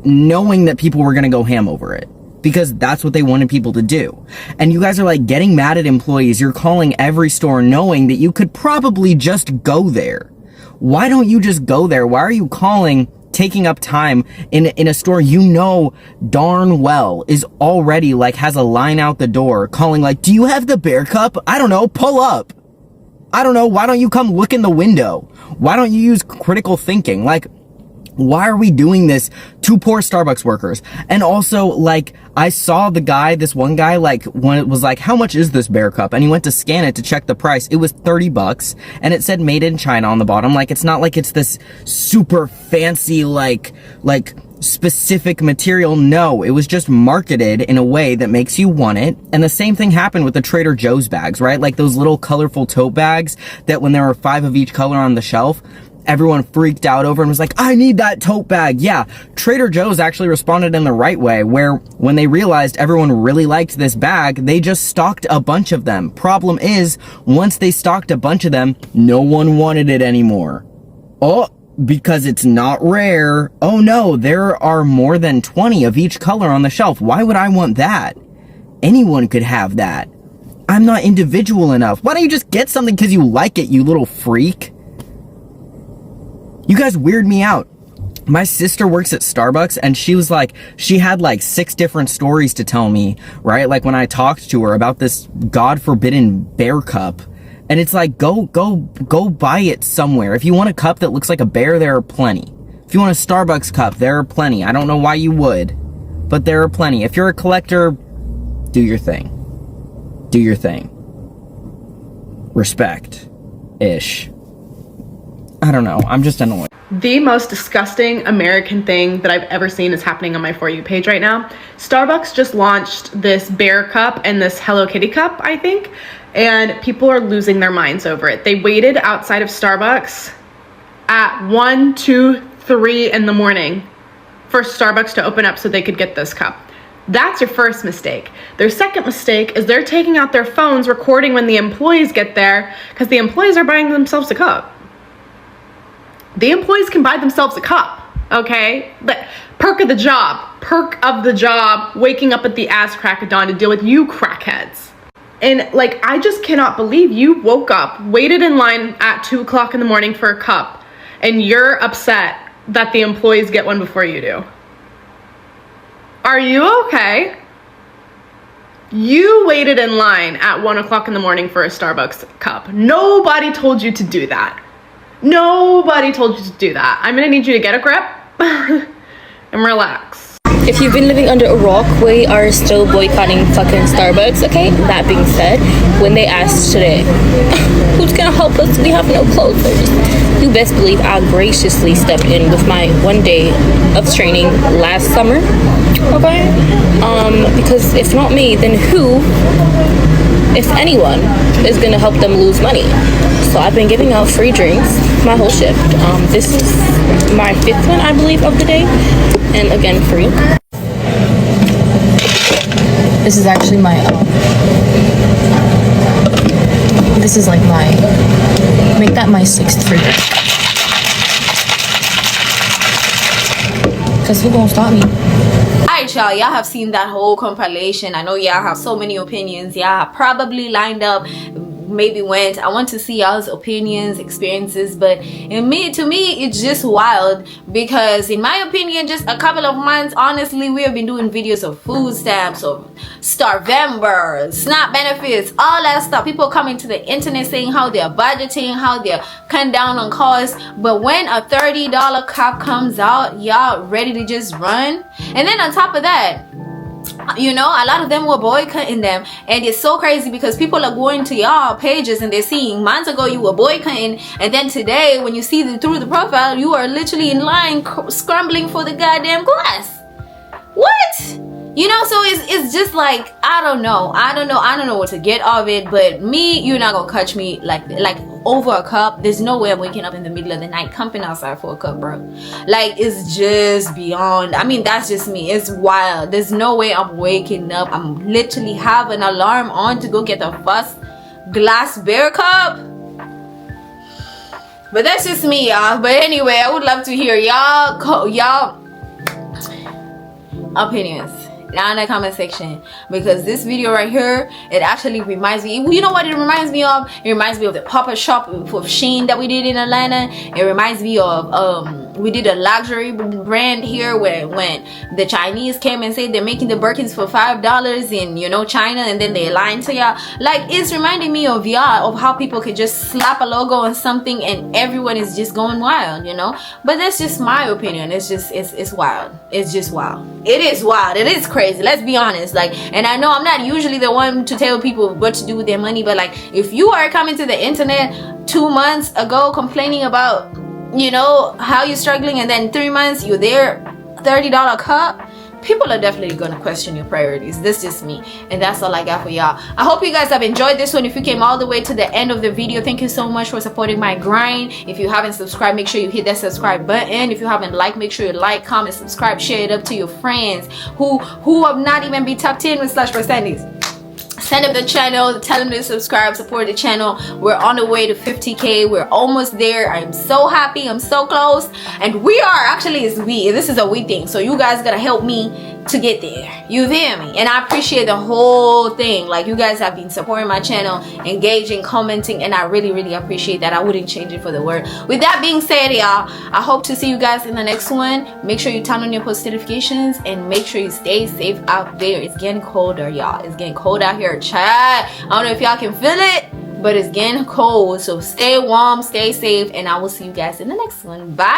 knowing that people were gonna go ham over it. Because that's what they wanted people to do. And you guys are like getting mad at employees. You're calling every store knowing that you could probably just go there. Why don't you just go there? Why are you calling, taking up time in a store you know darn well is already like has a line out the door, calling like, do you have the bear cup? I don't know, pull up. I don't know, why don't you come look in the window? Why don't you use critical thinking? Like, why are we doing this to poor Starbucks workers? And also, like, I saw the guy, this one guy, like, when it was like, how much is this bear cup? And he went to scan it to check the price. It was $30 and it said made in China on the bottom. Like, it's not like it's this super fancy, like specific material. No, it was just marketed in a way that makes you want it. And the same thing happened with the Trader Joe's bags, right? Like those little colorful tote bags that when there were 5 of each color on the shelf, everyone freaked out over and was like, I need that tote bag. Yeah, Trader Joe's actually responded in the right way, where when they realized everyone really liked this bag, they just stocked a bunch of them. Problem is, once they stocked a bunch of them, no one wanted it anymore. Oh, because it's not rare. Oh no, there are more than 20 of each color on the shelf. Why would I want that? Anyone could have that. I'm not individual enough. Why don't you just get something because you like it, you little freak? You guys weird me out. My sister works at Starbucks and she was like, she had like 6 different stories to tell me, right? Like when I talked to her about this God forbidden bear cup. And it's like, go buy it somewhere. If you want a cup that looks like a bear, there are plenty. If you want a Starbucks cup, there are plenty. I don't know why you would, but there are plenty. If you're a collector, do your thing. Do your thing. Respect-ish. I don't know. I'm just annoyed. The most disgusting American thing that I've ever seen is happening on my For You page right now. Starbucks just launched this bear cup and this Hello Kitty cup, I think, and people are losing their minds over it. They waited outside of Starbucks at 1, 2, 3 in the morning for Starbucks to open up so they could get this cup. That's your first mistake. Their second mistake is they're taking out their phones, recording when the employees get there, because the employees are buying themselves a cup. The employees can buy themselves a cup, okay? But perk of the job, waking up at the ass crack of dawn to deal with you crackheads. And like, I just cannot believe you woke up, waited in line at 2 o'clock in the morning for a cup, and you're upset that the employees get one before you do. Are you okay? You waited in line at 1 o'clock in the morning for a Starbucks cup. Nobody told you to do that. Nobody told you to do that. I'm gonna need you to get a grip and relax. If you've been living under a rock, we are still boycotting fucking Starbucks, okay? That being said, when they asked today, who's gonna help us? We have no closers. You best believe I graciously stepped in with my 1 day of training last summer, okay? Because if not me, then who, if anyone, is gonna help them lose money? So I've been giving out free drinks my whole shift. This is my 5th one, I believe, of the day, and again, free. This is actually my, this is like my, make that my 6th free drink. Cause who gonna stop me? Alright, y'all have seen that whole compilation. I know y'all have so many opinions. Y'all probably lined up, maybe went. I want to see y'all's opinions, experiences, but to me it's just wild, because in my opinion, just a couple of months, honestly, we have been doing videos of food stamps, of Starvember, SNAP benefits, all that stuff. People coming to the internet saying how they're budgeting, how they're cutting down on costs, but when a $30 cup comes out, y'all ready to just run. And then on top of that, you know, a lot of them were boycotting them, and it's so crazy because people are going to y'all pages and they're seeing months ago you were boycotting, and then today when you see through the profile, you are literally in line scrambling for the goddamn glass. What? You know, so it's just like, I don't know what to get of it. But me, you're not gonna catch me like over a cup. There's no way I'm waking up in the middle of the night camping outside for a cup, bro. Like, it's just beyond. I mean, that's just me. It's wild. There's no way I'm waking up. I'm literally have an alarm on to go get the first glass bear cup. But that's just me, y'all. But anyway, I would love to hear y'all opinions down in the comment section, because this video right here, it actually reminds me, you know what it reminds me of? It reminds me of the pop-up shop with Shein that we did in Atlanta. It reminds me of we did a luxury brand here where when the Chinese came and said they're making the Birkins for $5 in, you know, China, and then they lied to y'all. Like, it's reminding me of y'all, of how people could just slap a logo on something and everyone is just going wild, you know. But that's just my opinion. It's just it's wild. It's just wild. It is wild. It is crazy. Let's be honest. Like, and I know I'm not usually the one to tell people what to do with their money, but like, if you are coming to the internet 2 months ago complaining about, you know, how you're struggling, and then 3 months you're there, $30 cup, people are definitely gonna question your priorities. That's just me, and that's all I got for y'all. I hope you guys have enjoyed this one. If you came all the way to the end of the video, thank you so much for supporting my grind. If you haven't subscribed, make sure you hit that subscribe button. If you haven't liked, make sure you like, comment, subscribe, share it up to your friends who have not even been top 10 with Slash Sandy's. Send them the channel, tell them to subscribe, support the channel. We're on the way to 50K. We're almost there. I'm so happy. I'm so close. And we are, actually, this is a we thing. So you guys gotta help me to get there. You hear me? And I appreciate the whole thing. Like, you guys have been supporting my channel, engaging, commenting, and I really, really appreciate that. I wouldn't change it for the world. With that being said, y'all, I hope to see you guys in the next one. Make sure you turn on your post notifications and make sure you stay safe out there. It's getting colder, y'all. It's getting cold out here, chat. I don't know if y'all can feel it, but it's getting cold. So stay warm, stay safe, and I will see you guys in the next one. Bye.